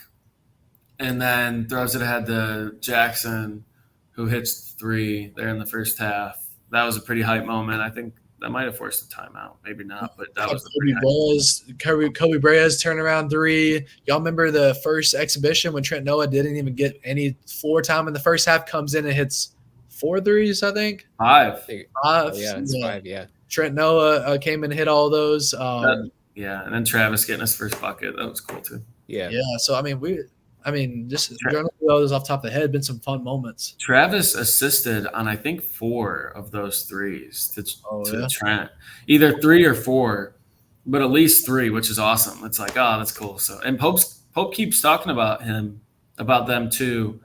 and then throws it ahead to Jackson, who hits 3 there in the first half. That was a pretty hype moment. I think that might have forced a timeout. Maybe not, but that was Kobe Breas turnaround 3. Y'all remember the first exhibition when Trent Noah didn't even get any floor time in the first half, comes in and hits 4 threes, I think? 5. 5. Yeah, it's 5, yeah. Trent Noah came and hit all those. And then Travis getting his first bucket. That was cool too. Yeah. Yeah, so just going to those off the top of the head, been some fun moments. Travis assisted on, I think, 4 of those threes to Trent. Either 3 or 4, but at least 3, which is awesome. It's like, oh, that's cool. So, and Pope keeps talking about them too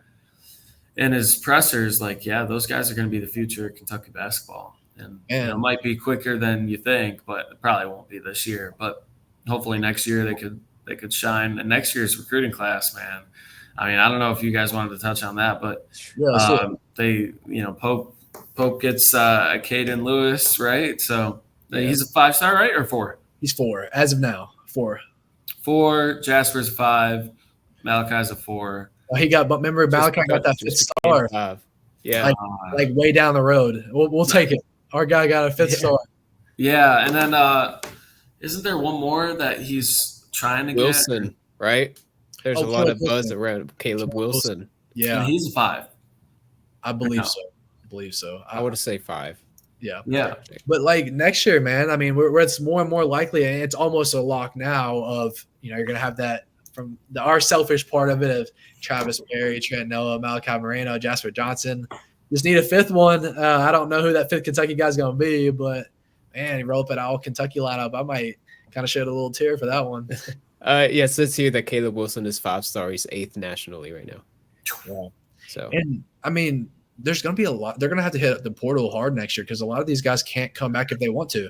in his pressers. Like, yeah, those guys are going to be the future of Kentucky basketball. And it might be quicker than you think, but it probably won't be this year. But hopefully next year they could shine. And next year's recruiting class, man. I mean, I don't know if you guys wanted to touch on that, but Pope gets Caden Lewis, right? So he's a 5-star, right? Or 4? He's 4 as of now. 4. 4. Jasper's 5. Malachi's a 4. Remember Malachi got that 5th star. Yeah. Like way down the road. We'll take it. Our guy got a 5th star. Yeah, and then isn't there one more that he's trying to Wilson, get? Right? There's a lot of buzz around Caleb Wilson. Yeah. And he's a 5. I believe so. I would say 5. Yeah. Yeah. But like next year, man, I mean, it's more and more likely, and it's almost a lock now of, you're going to have that from our selfish part of it of Travis Perry, Trent Noah, Malachi Moreno, Jasper Johnson. Just need a fifth one. I don't know who that fifth Kentucky guy's going to be, but man, he rolled up an all Kentucky lineup. I might kind of shed a little tear for that one. Yeah, it says here that Caleb Wilson is 5-star. He's 8th nationally right now. Yeah. So, and I mean, there's going to be a lot. They're going to have to hit the portal hard next year because a lot of these guys can't come back if they want to.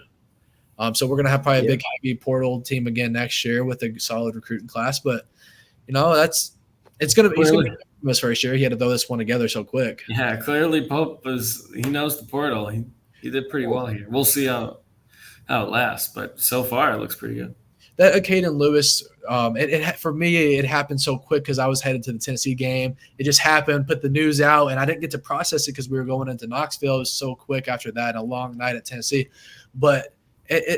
So we're going to have probably a big heavy portal team again next year with a solid recruiting class. But he's going to be his first year. He had to throw this one together so quick. Yeah, clearly Pope he knows the portal. He did pretty well here. We'll see how it lasts, but so far it looks pretty good. That Caden Lewis, for me, it happened so quick because I was headed to the Tennessee game. It just happened, put the news out, and I didn't get to process it because we were going into Knoxville. It was so quick after that, a long night at Tennessee. But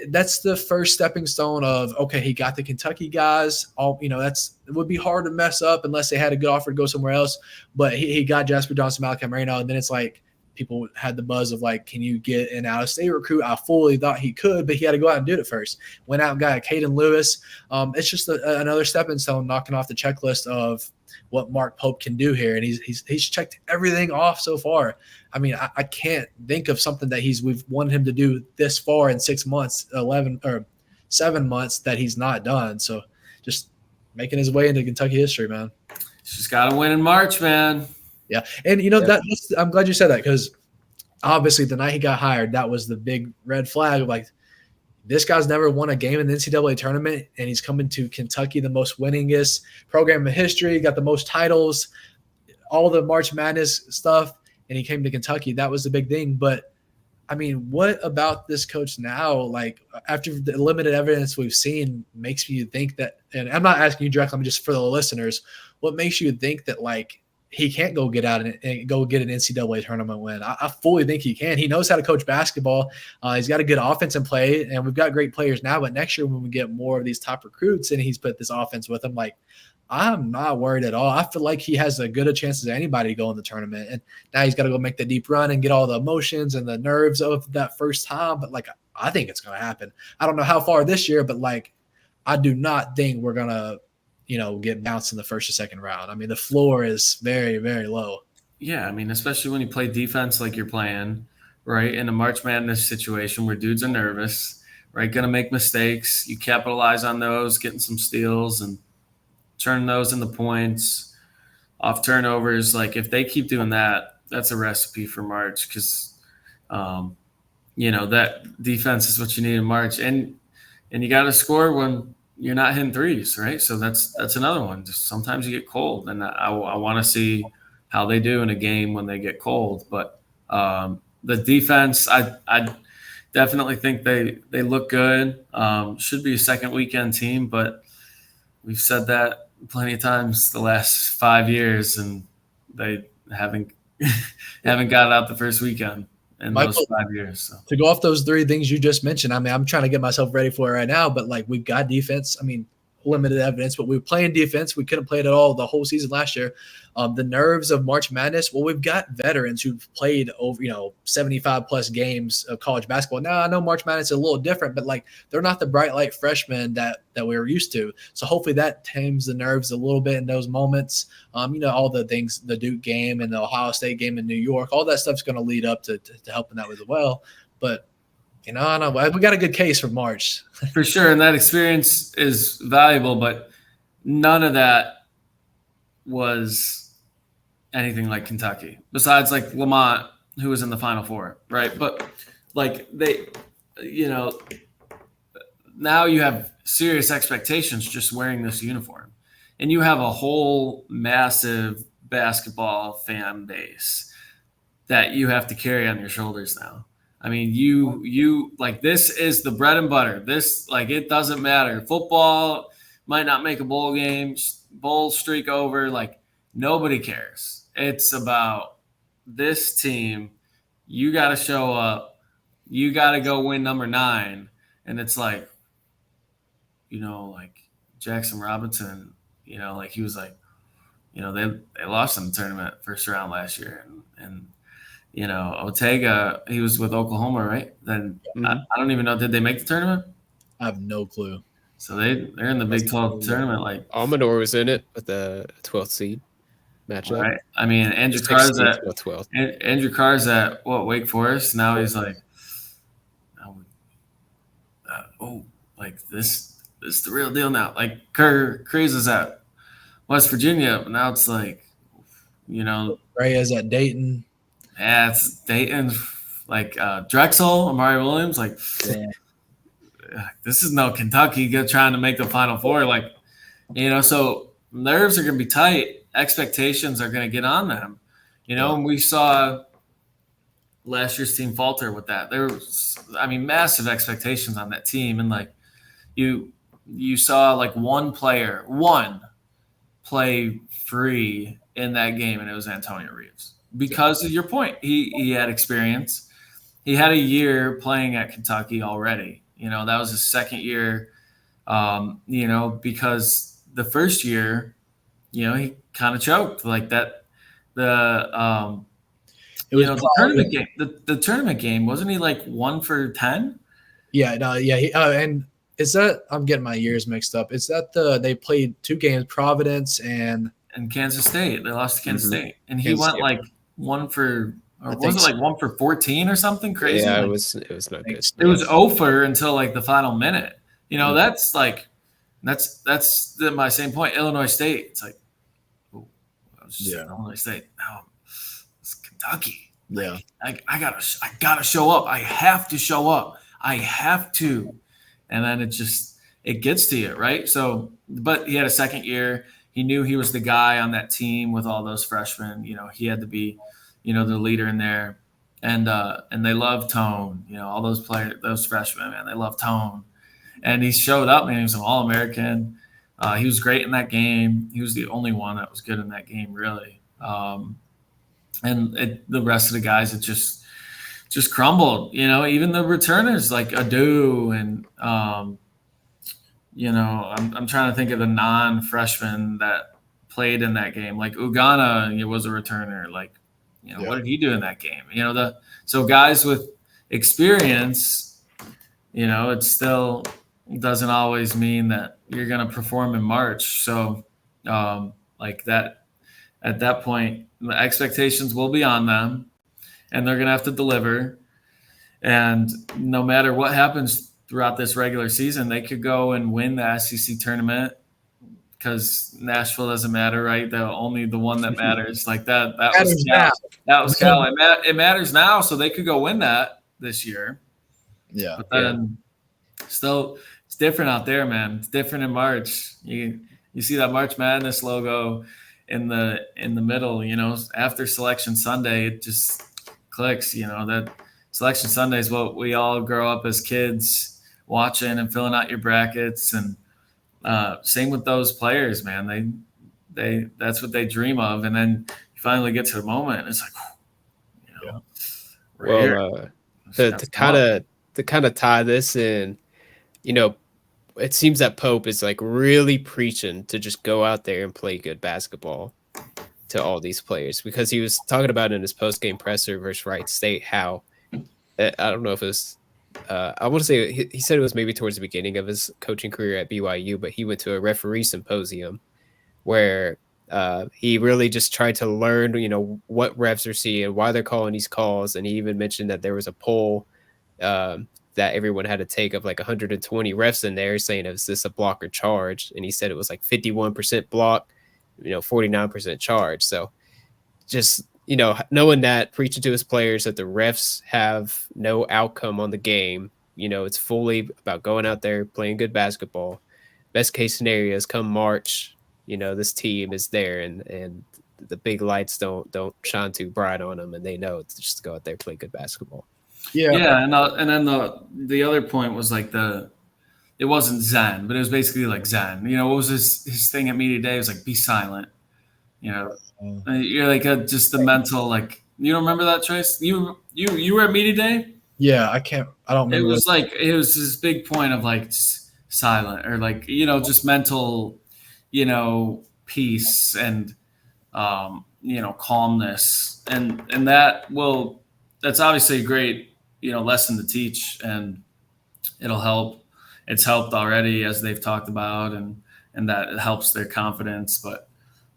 that's the first stepping stone of, okay, he got the Kentucky guys. It would be hard to mess up unless they had a good offer to go somewhere else. But he got Jasper Johnson, Malachi Moreno, and then it's like, people had the buzz of like, can you get an out-of-state recruit? I fully thought he could, but he had to go out and do it first. Went out and got Caden Lewis. It's just another stepping stone knocking off the checklist of what Mark Pope can do here, and he's checked everything off so far. I mean, I can't think of something that we've wanted him to do this far in 6 months, 11 or 7 months that he's not done. So just making his way into Kentucky history, man. He's just got to win in March, man. Yeah. And, I'm glad you said that because obviously the night he got hired, that was the big red flag of like, this guy's never won a game in the NCAA tournament, and he's coming to Kentucky, the most winningest program in history, got the most titles, all the March Madness stuff, and he came to Kentucky. That was the big thing. But, I mean, what about this coach now, like after the limited evidence we've seen, makes you think that – and I'm not asking you directly, I'm just for the listeners – what makes you think that, like, he can't go get out and go get an NCAA tournament win? I fully think he can. He knows how to coach basketball. He's got a good offense in play, and we've got great players now. But next year when we get more of these top recruits and he's put this offense with them, like, I'm not worried at all. I feel like he has as good a chance as anybody to go in the tournament. And now he's got to go make the deep run and get all the emotions and the nerves of that first time. But, like, I think it's going to happen. I don't know how far this year, but, like, I do not think we're going to – get bounced in the first or second round. I mean, the floor is very, very low. Yeah, I mean, especially when you play defense like you're playing, right, in a March Madness situation where dudes are nervous, right, going to make mistakes. You capitalize on those, getting some steals and turn those into points off turnovers. Like, if they keep doing that, that's a recipe for March because, that defense is what you need in March. And you got to score when you're not hitting threes, right? So that's another one. Just sometimes you get cold, and I want to see how they do in a game when they get cold. But the defense, I definitely think they look good. Should be a second weekend team, but we've said that plenty of times the last 5 years, and they haven't got out the first weekend in those 5 years. So. To go off those three things you just mentioned, I mean, I'm trying to get myself ready for it right now, but like we've got defense. I mean, limited evidence, but we were playing defense. We couldn't play it at all the whole season last year. The nerves of March Madness. Well, we've got veterans who've played over, 75 plus games of college basketball. Now I know March Madness is a little different, but like they're not the bright light freshmen that we were used to. So hopefully that tames the nerves a little bit in those moments. All the things, the Duke game and the Ohio State game in New York, all that stuff's going to lead up to helping that as well. But I know we got a good case for March. For sure, and that experience is valuable, but none of that was anything like Kentucky, besides like Lamont, who was in the Final Four, right? But like they, now you have serious expectations just wearing this uniform, and you have a whole massive basketball fan base that you have to carry on your shoulders now. I mean, you like, this is the bread and butter. This, like, it doesn't matter. Football might not make a bowl streak over. Like, nobody cares. It's about this team. You got to show up. You got to go win number 9. And it's like, like Jackson Robinson, like he was like, they lost in the tournament first round last year. And Ortega, he was with Oklahoma, right? Then I don't even know. Did they make the tournament? I have no clue. So they're in the Big 12 tournament, like Almanor was in it with the 12th seed matchup. Right. I mean, Andrew Carr's at what, Wake Forest? Now he's like, like this is the real deal now. Like Cruz is at West Virginia, but now it's like, Ray is at Dayton. Yeah, it's Dayton, like Drexel, Amari Williams. Like, this is no Kentucky trying to make the Final Four. Like, so nerves are going to be tight. Expectations are going to get on them. And we saw last year's team falter with that. There was, massive expectations on that team. And like you saw like one play free in that game, and it was Antonio Reeves. Because of your point, he had experience. He had a year playing at Kentucky already. That was his second year, because the first year, he kind of choked like that. The tournament game. The tournament game, wasn't he like 1 for 10? Yeah, no, yeah. And is that, I'm getting my years mixed up. Is that they played 2 games, Providence and Kansas State? They lost to Kansas State, and he went like 1 for. Or was it like 1 for 14 or something crazy? Yeah, like, it was not good. It was over until like the final minute. That's like that's my same point. Illinois State. It's like, Illinois State. No, it's Kentucky. Yeah, I gotta show up. I have to show up. I have to, and then it gets to you, right? So, but he had a second year. He knew he was the guy on that team with all those freshmen. He had to be, the leader in there, and they love Tone. All those players, those freshmen, man, they love Tone, and he showed up, man. He was an All-American. He was great in that game. He was the only one that was good in that game, really. And the rest of the guys, it just crumbled. Even the returners like Adu and I'm trying to think of the non-freshmen that played in that game. Like Ugana was a returner. Like, what did he do in that game? So guys with experience, it still doesn't always mean that you're going to perform in March. So like that, at that point, the expectations will be on them, and they're going to have to deliver. And no matter what happens throughout this regular season, they could go and win the SEC tournament, because Nashville doesn't matter, right? Only the one that matters. Like that was Cal. That was Cal. It matters now, so they could go win that this year. Yeah. But then still, it's different out there, man. It's different in March. You see that March Madness logo in the middle, after Selection Sunday, it just clicks. That Selection Sunday is what we all grow up as kids watching and filling out your brackets. And same with those players, man. They that's what they dream of, and then you finally get to the moment, and it's like, to kind of tie this in, it seems that Pope is like really preaching to just go out there and play good basketball to all these players, because he was talking about in his post-game presser versus Wright State how, I don't know if it was, I want to say he said it was maybe towards the beginning of his coaching career at BYU, but he went to a referee symposium where he really just tried to learn, what refs are seeing, why they're calling these calls. And he even mentioned that there was a poll that everyone had to take of like 120 refs in there saying, is this a block or charge? And he said it was like 51% block, 49% charge. So just, knowing that, preaching to his players that the refs have no outcome on the game, it's fully about going out there, playing good basketball. Best case scenario is come March, this team is there, and the big lights don't shine too bright on them, and they know to just go out there, play good basketball. Yeah, and then the other point was like it wasn't Zen, but it was basically like Zen. What was his thing at media day? It was like, be silent. You're like just the mental, like, you don't remember that, Trace? You were at media day? Yeah, I don't remember. It was like, it was this big point of like silent, or like, just mental, peace and calmness, and that will that's obviously a great, lesson to teach, and it'll help. It's helped already, as they've talked about, and that it helps their confidence. But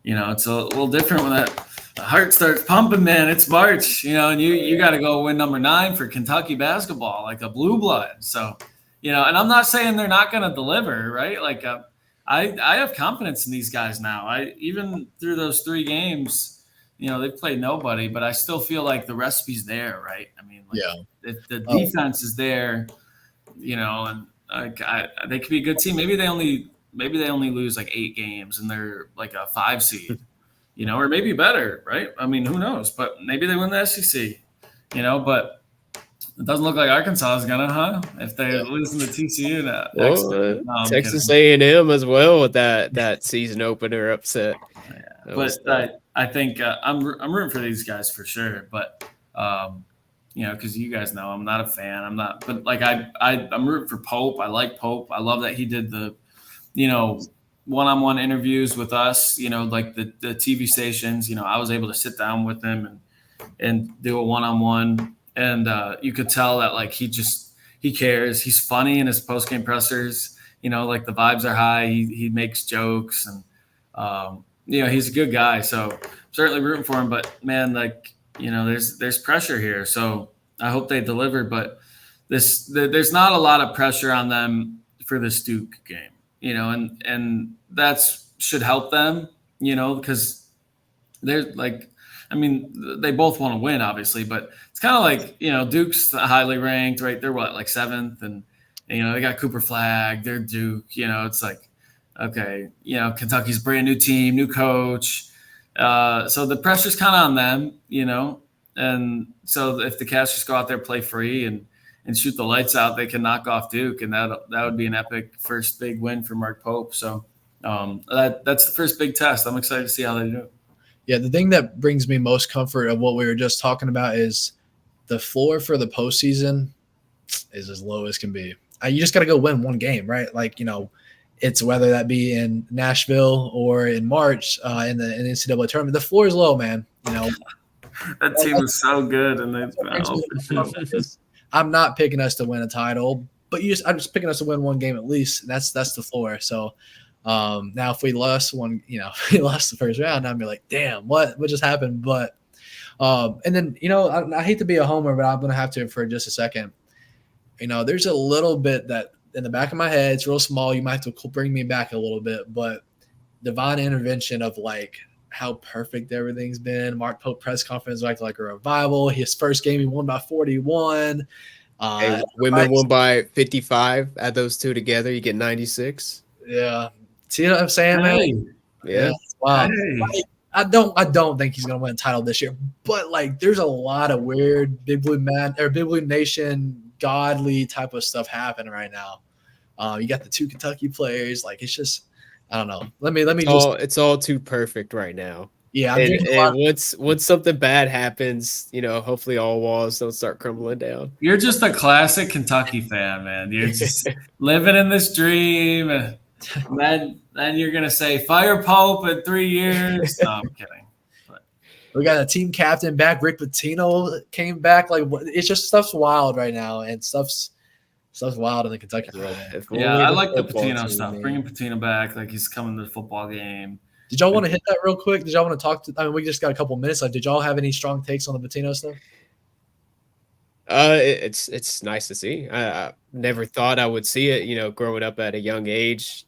it's a little different when the heart starts pumping, man. It's March, and you got to go win number 9 for Kentucky basketball, like a blue blood. So, and I'm not saying they're not going to deliver, right? Like, I have confidence in these guys now. Even through those 3 games, they've played nobody, but I still feel like the recipe's there, right? I mean, like, if the defense is there, and they could be a good team. Maybe they only lose like 8 games and they're like a 5 seed, or maybe better, right? I mean, who knows? But maybe they win the SEC, but it doesn't look like Arkansas is gonna, huh? If they're losing to TCU now. Well, Texas A&M as well with that season opener upset. Yeah. But I think I'm rooting for these guys for sure. But because you guys know I'm not a fan. I'm not, but like I'm rooting for Pope. I like Pope. I love that he did the, one-on-one interviews with us. Like the TV stations. I was able to sit down with him and do a one-on-one. And you could tell that like he cares. He's funny in his post-game pressers. Like the vibes are high. He makes jokes and he's a good guy. So I'm certainly rooting for him. But man, like there's pressure here. So I hope they deliver. But there's not a lot of pressure on them for this Duke game. And that's should help them. Because they're like. I mean, they both want to win, obviously, but it's kind of like, Duke's highly ranked, right? They're what, like 7th, and they got Cooper Flag, they're Duke, it's like, okay, Kentucky's brand new team, new coach. So the pressure's kind of on them, and so if the Cats just go out there, play free and shoot the lights out, they can knock off Duke, and that would be an epic first big win for Mark Pope. So that's the first big test. I'm excited to see how they do. Yeah, the thing that brings me most comfort of what we were just talking about is the floor for the postseason is as low as can be. You just got to go win one game, right? Like, it's whether that be in Nashville or in March in the NCAA tournament. The floor is low, man. That team was so good, and I'm not picking us to win a title, but I'm just picking us to win one game at least. And that's the floor. So. Now if we lost we lost the first round, I'd be like, damn, what just happened? But and then I hate to be a homer, but I'm gonna have to for just a second. There's a little bit that in the back of my head, it's real small. You might have to bring me back a little bit, but divine intervention of like how perfect everything's been. Mark Pope press conference like a revival. His first game he won by 41. Women won by 55. Add those two together, you get 96. Yeah. See what I'm saying, man? Yeah. Wow. Hey. I don't think he's gonna win a title this year, but like there's a lot of weird Big Blue Nation godly type of stuff happening right now. You got the 2 Kentucky players, like it's just I don't know. Let me it's all too perfect right now. Yeah, and once something bad happens, hopefully all walls don't start crumbling down. You're just a classic Kentucky fan, man. You're just living in this dream. And then you're going to say, fire Pope in 3 years. No, I'm kidding. But. We got a team captain back. Rick Pitino came back. Like, it's just stuff's wild right now. And stuff's wild in the Kentucky world. Yeah, I like the Pitino stuff. Man. Bringing Pitino back. Like, he's coming to the football game. Did y'all want to hit that real quick? Did y'all want to talk to – I mean, we just got a couple minutes left. Did y'all have any strong takes on the Pitino stuff? It's nice to see. I never thought I would see it, growing up at a young age.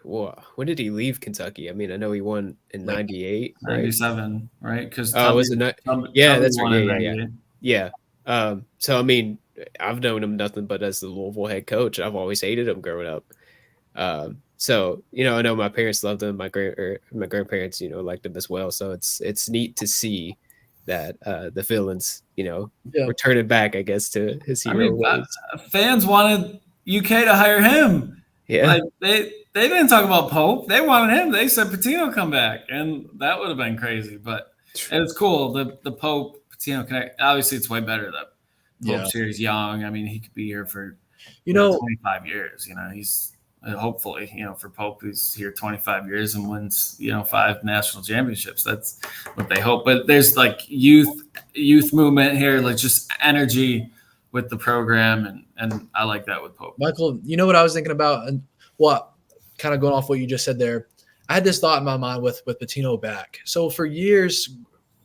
When did he leave Kentucky? I mean, I know he won in 98, 97, right? Because was it not? Yeah, that's right. Yeah. So I mean, I've known him nothing but as the Louisville head coach. I've always hated him growing up. So I know my parents loved him. My grandparents, liked him as well. So it's neat to see that the villains, returning back, I guess, to his hero ways. Fans wanted UK to hire him. Yeah, like they didn't talk about Pope. They wanted him. They said Pitino come back, and that would have been crazy. But it's cool. The Pope Pitino connect. Obviously, it's way better that Pope's here. He's young. I mean, he could be here for 25 years. He's hopefully, for Pope, who's here 25 years and wins, 5 national championships. That's what they hope. But there's like youth movement here, like just energy with the program, and I like that with Pope. Michael, you know what I was thinking about, and what kind of going off what you just said there. I had this thought in my mind with Pitino back. So for years,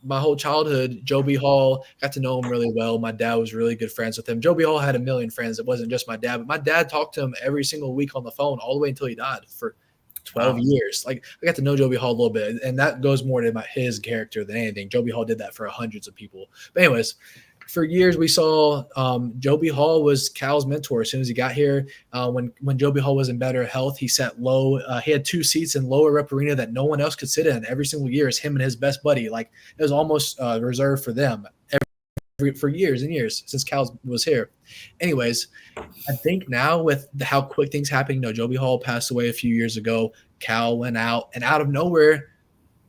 my whole childhood, Joe B. Hall, got to know him really well. My dad was really good friends with him. Joe B. Hall had a million friends. It wasn't just my dad, but my dad talked to him every single week on the phone all the way until he died for 12 years. Like, I got to know Joe B. Hall a little bit, and that goes more to his character than anything. Joe B. Hall did that for hundreds of people. But anyways, for years we saw Joe B. Hall was Cal's mentor. As soon as he got here, when Joe B. Hall was in better health, he sat low. He had 2 seats in lower rep arena that no one else could sit in every single year. It's him and his best buddy. Like, it was almost reserved for them for years and years since Cal was here. Anyways, I think now with how quick things happen, Joe B. Hall passed away a few years ago. Cal went out, and out of nowhere,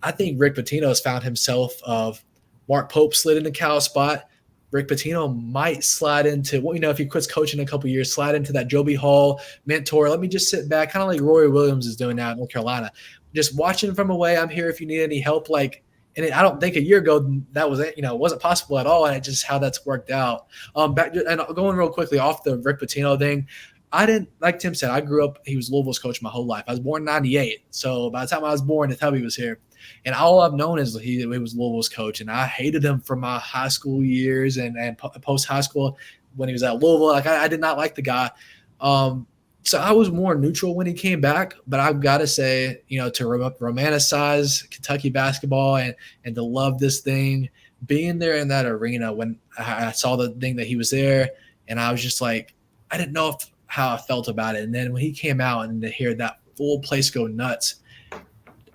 I think Rick Pitino has found himself of Mark Pope slid into Cal's spot. Rick Pitino might slide into, if he quits coaching in a couple of years, slide into that Joe B. Hall mentor. Let me just sit back, kind of like Roy Williams is doing now in North Carolina. Just watching from away. I'm here if you need any help. I don't think a year ago that was wasn't possible at all, and it's just how that's worked out. Back and going real quickly off the Rick Pitino thing. I didn't, like Tim said, I grew up, he was Louisville's coach my whole life. I was born in 98. So by the time I was born, the Tubby was here. And all I've known is he was Louisville's coach. And I hated him for my high school years and post-high school when he was at Louisville. Like, I did not like the guy. So I was more neutral when he came back. But I've got to say, to romanticize Kentucky basketball and to love this thing, being there in that arena when I saw the thing that he was there, and I was just like, I didn't know how I felt about it. And then when he came out and to hear that full place go nuts,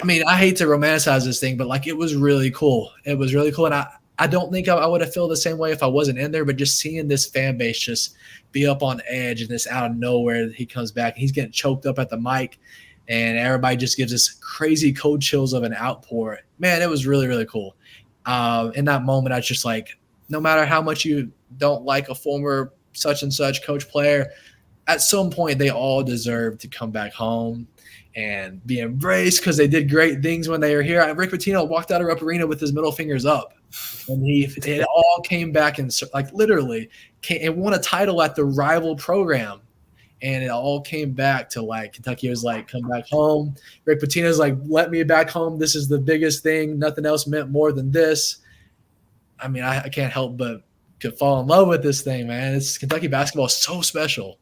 I mean, I hate to romanticize this thing, but it was really cool. It was really cool. And I don't think I would have felt the same way if I wasn't in there, but just seeing this fan base just be up on edge and this out of nowhere, he comes back and he's getting choked up at the mic and everybody just gives this crazy cold chills of an outpour. Man, it was really, really cool. In that moment, I was just like, no matter how much you don't like a former such and such coach player, at some point they all deserve to come back home and be embraced because they did great things when they were here. Rick Pitino walked out of Rep Arena with his middle fingers up, and it all came back and literally and won a title at the rival program, and it all came back to Kentucky was like, come back home. Rick Pitino's like, let me back home. This is the biggest thing. Nothing else meant more than this. I mean, I can't help but to fall in love with this thing, man. It's Kentucky basketball is so special.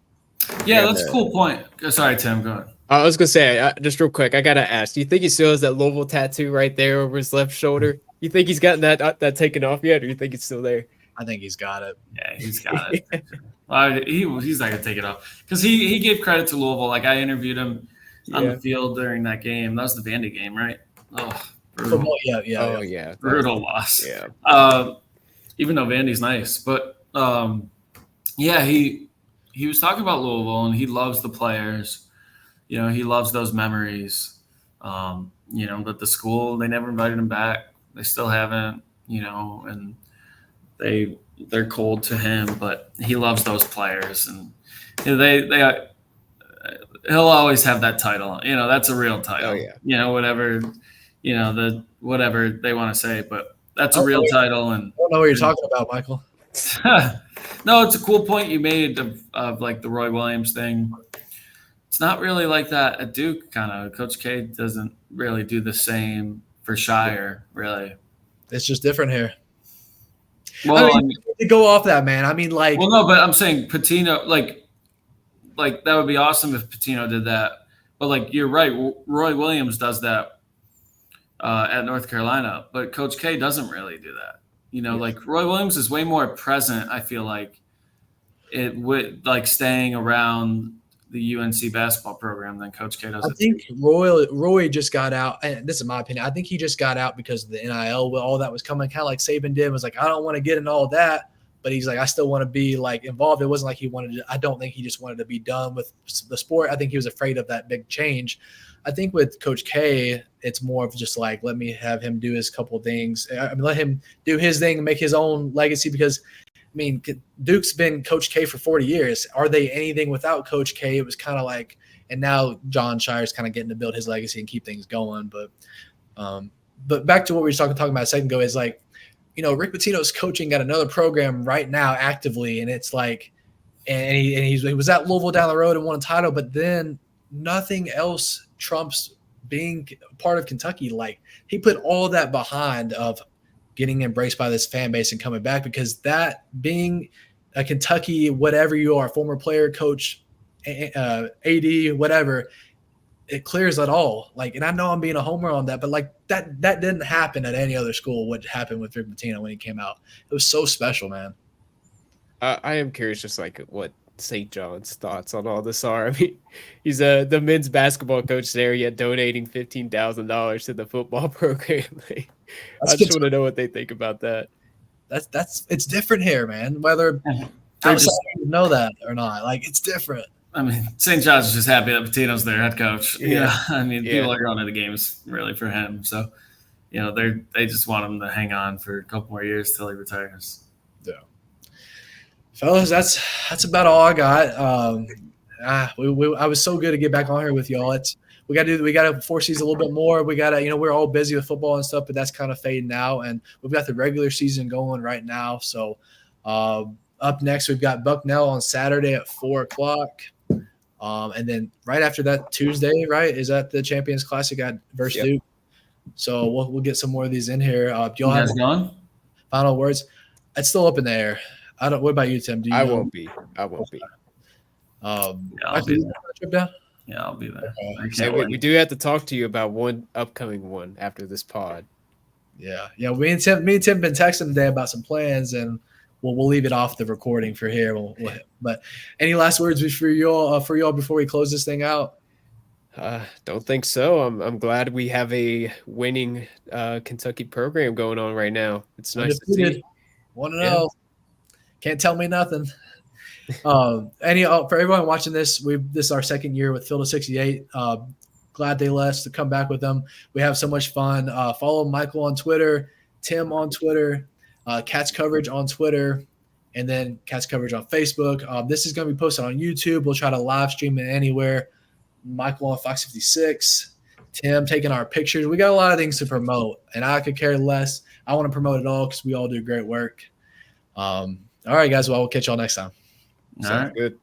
Yeah, that's a cool point. Sorry, Tim, go ahead. I was gonna say, just real quick, I gotta ask: do you think he still has that Louisville tattoo right there over his left shoulder? You think he's gotten that taken off yet, or you think it's still there? I think he's got it. Yeah, he's got it. He's not gonna take it off because he gave credit to Louisville. Like, I interviewed him on the field during that game. That was the Vandy game, right? Oh, brutal. Yeah. Brutal loss. Yeah. Even though Vandy's nice, but he was talking about Louisville and he loves the players. He loves those memories. But the school, they never invited him back. They still haven't, and they're cold to him, but he loves those players, and he'll always have that title. That's a real title. Oh, yeah. Whatever they want to say, but that's a real title. And I don't know what you're talking about, Michael. No, it's a cool point you made of the Roy Williams thing. It's not really like that at Duke, kind of. Coach K doesn't really do the same for Shire, really. It's just different here. Well, to go off that, man. I mean, well, no, but I'm saying Pitino, like that would be awesome if Pitino did that. But you're right, Roy Williams does that at North Carolina, but Coach K doesn't really do that. Roy Williams is way more present. I feel like it would staying around the UNC basketball program than Coach K does. I think Roy just got out, and this is my opinion. I think he just got out because of the NIL, all that was coming, kind of like Saban did. Was like, I don't want to get in all that, but he's like, I still want to be involved. It wasn't like he wanted to. I don't think he just wanted to be done with the sport. I think he was afraid of that big change. I think with Coach K, it's more of just let me have him do his couple of things. Let him do his thing and make his own legacy because, I mean, Duke's been Coach K for 40 years. Are they anything without Coach K? It was kind of like and now John Shire's kind of getting to build his legacy and keep things going. But back to what we were talking about a second ago is like, Rick Pitino's coaching got another program right now actively, and it's like, and he was at Louisville down the road and won a title, but then nothing else trumps being part of Kentucky. Like, he put all that behind of getting embraced by this fan base and coming back, because that being a Kentucky, whatever you are, former player, coach, AD, whatever, it clears it all. Like, and I know I'm being a homer on that, but like that didn't happen at any other school. What happened with Rick Pitino when he came out, it was so special, man. I am curious, just like what St. John's thoughts on all this are. I mean, he's the men's basketball coach there, yet donating $15,000 to the football program. I just want to know what they think about that. It's different here, man. Whether outside know that or not, like, it's different. I mean, St. John's is just happy that Pitino's their head coach. Yeah. I mean, people are going to the games really for him. So, they just want him to hang on for a couple more years till he retires. Yeah. Fellas, that's about all I got. I was so good to get back on here with y'all. We got to foresee a little bit more. We got to, we're all busy with football and stuff, but that's kind of fading out. And we've got the regular season going right now. So up next, we've got Bucknell on Saturday at 4:00. And then right after that, Tuesday, right, is that the Champions Classic at versus Duke. So we'll get some more of these in here. Do y'all have final words? It's still up in the air. I don't. What about you, Tim? I won't be. I'll be there. Yeah, I'll be there. So we do have to talk to you about one upcoming one after this pod. Yeah. Me and Tim been texting today about some plans, and we'll leave it off the recording for here. But any last words for y'all before we close this thing out? Don't think so. I'm glad we have a winning Kentucky program going on right now. It's nice to see. 1-0. Can't tell me nothing. For everyone watching this, this is our second year with Field of 68. Glad they let us to come back with them. We have so much fun. Follow Michael on Twitter, Tim on Twitter, Cats Coverage on Twitter, and then Cats Coverage on Facebook. This is going to be posted on YouTube. We'll try to live stream it anywhere. Michael on Fox 56, Tim taking our pictures. We got a lot of things to promote, and I could care less. I want to promote it all because we all do great work. All right, guys. Well, we'll catch y'all next time. All right. Good.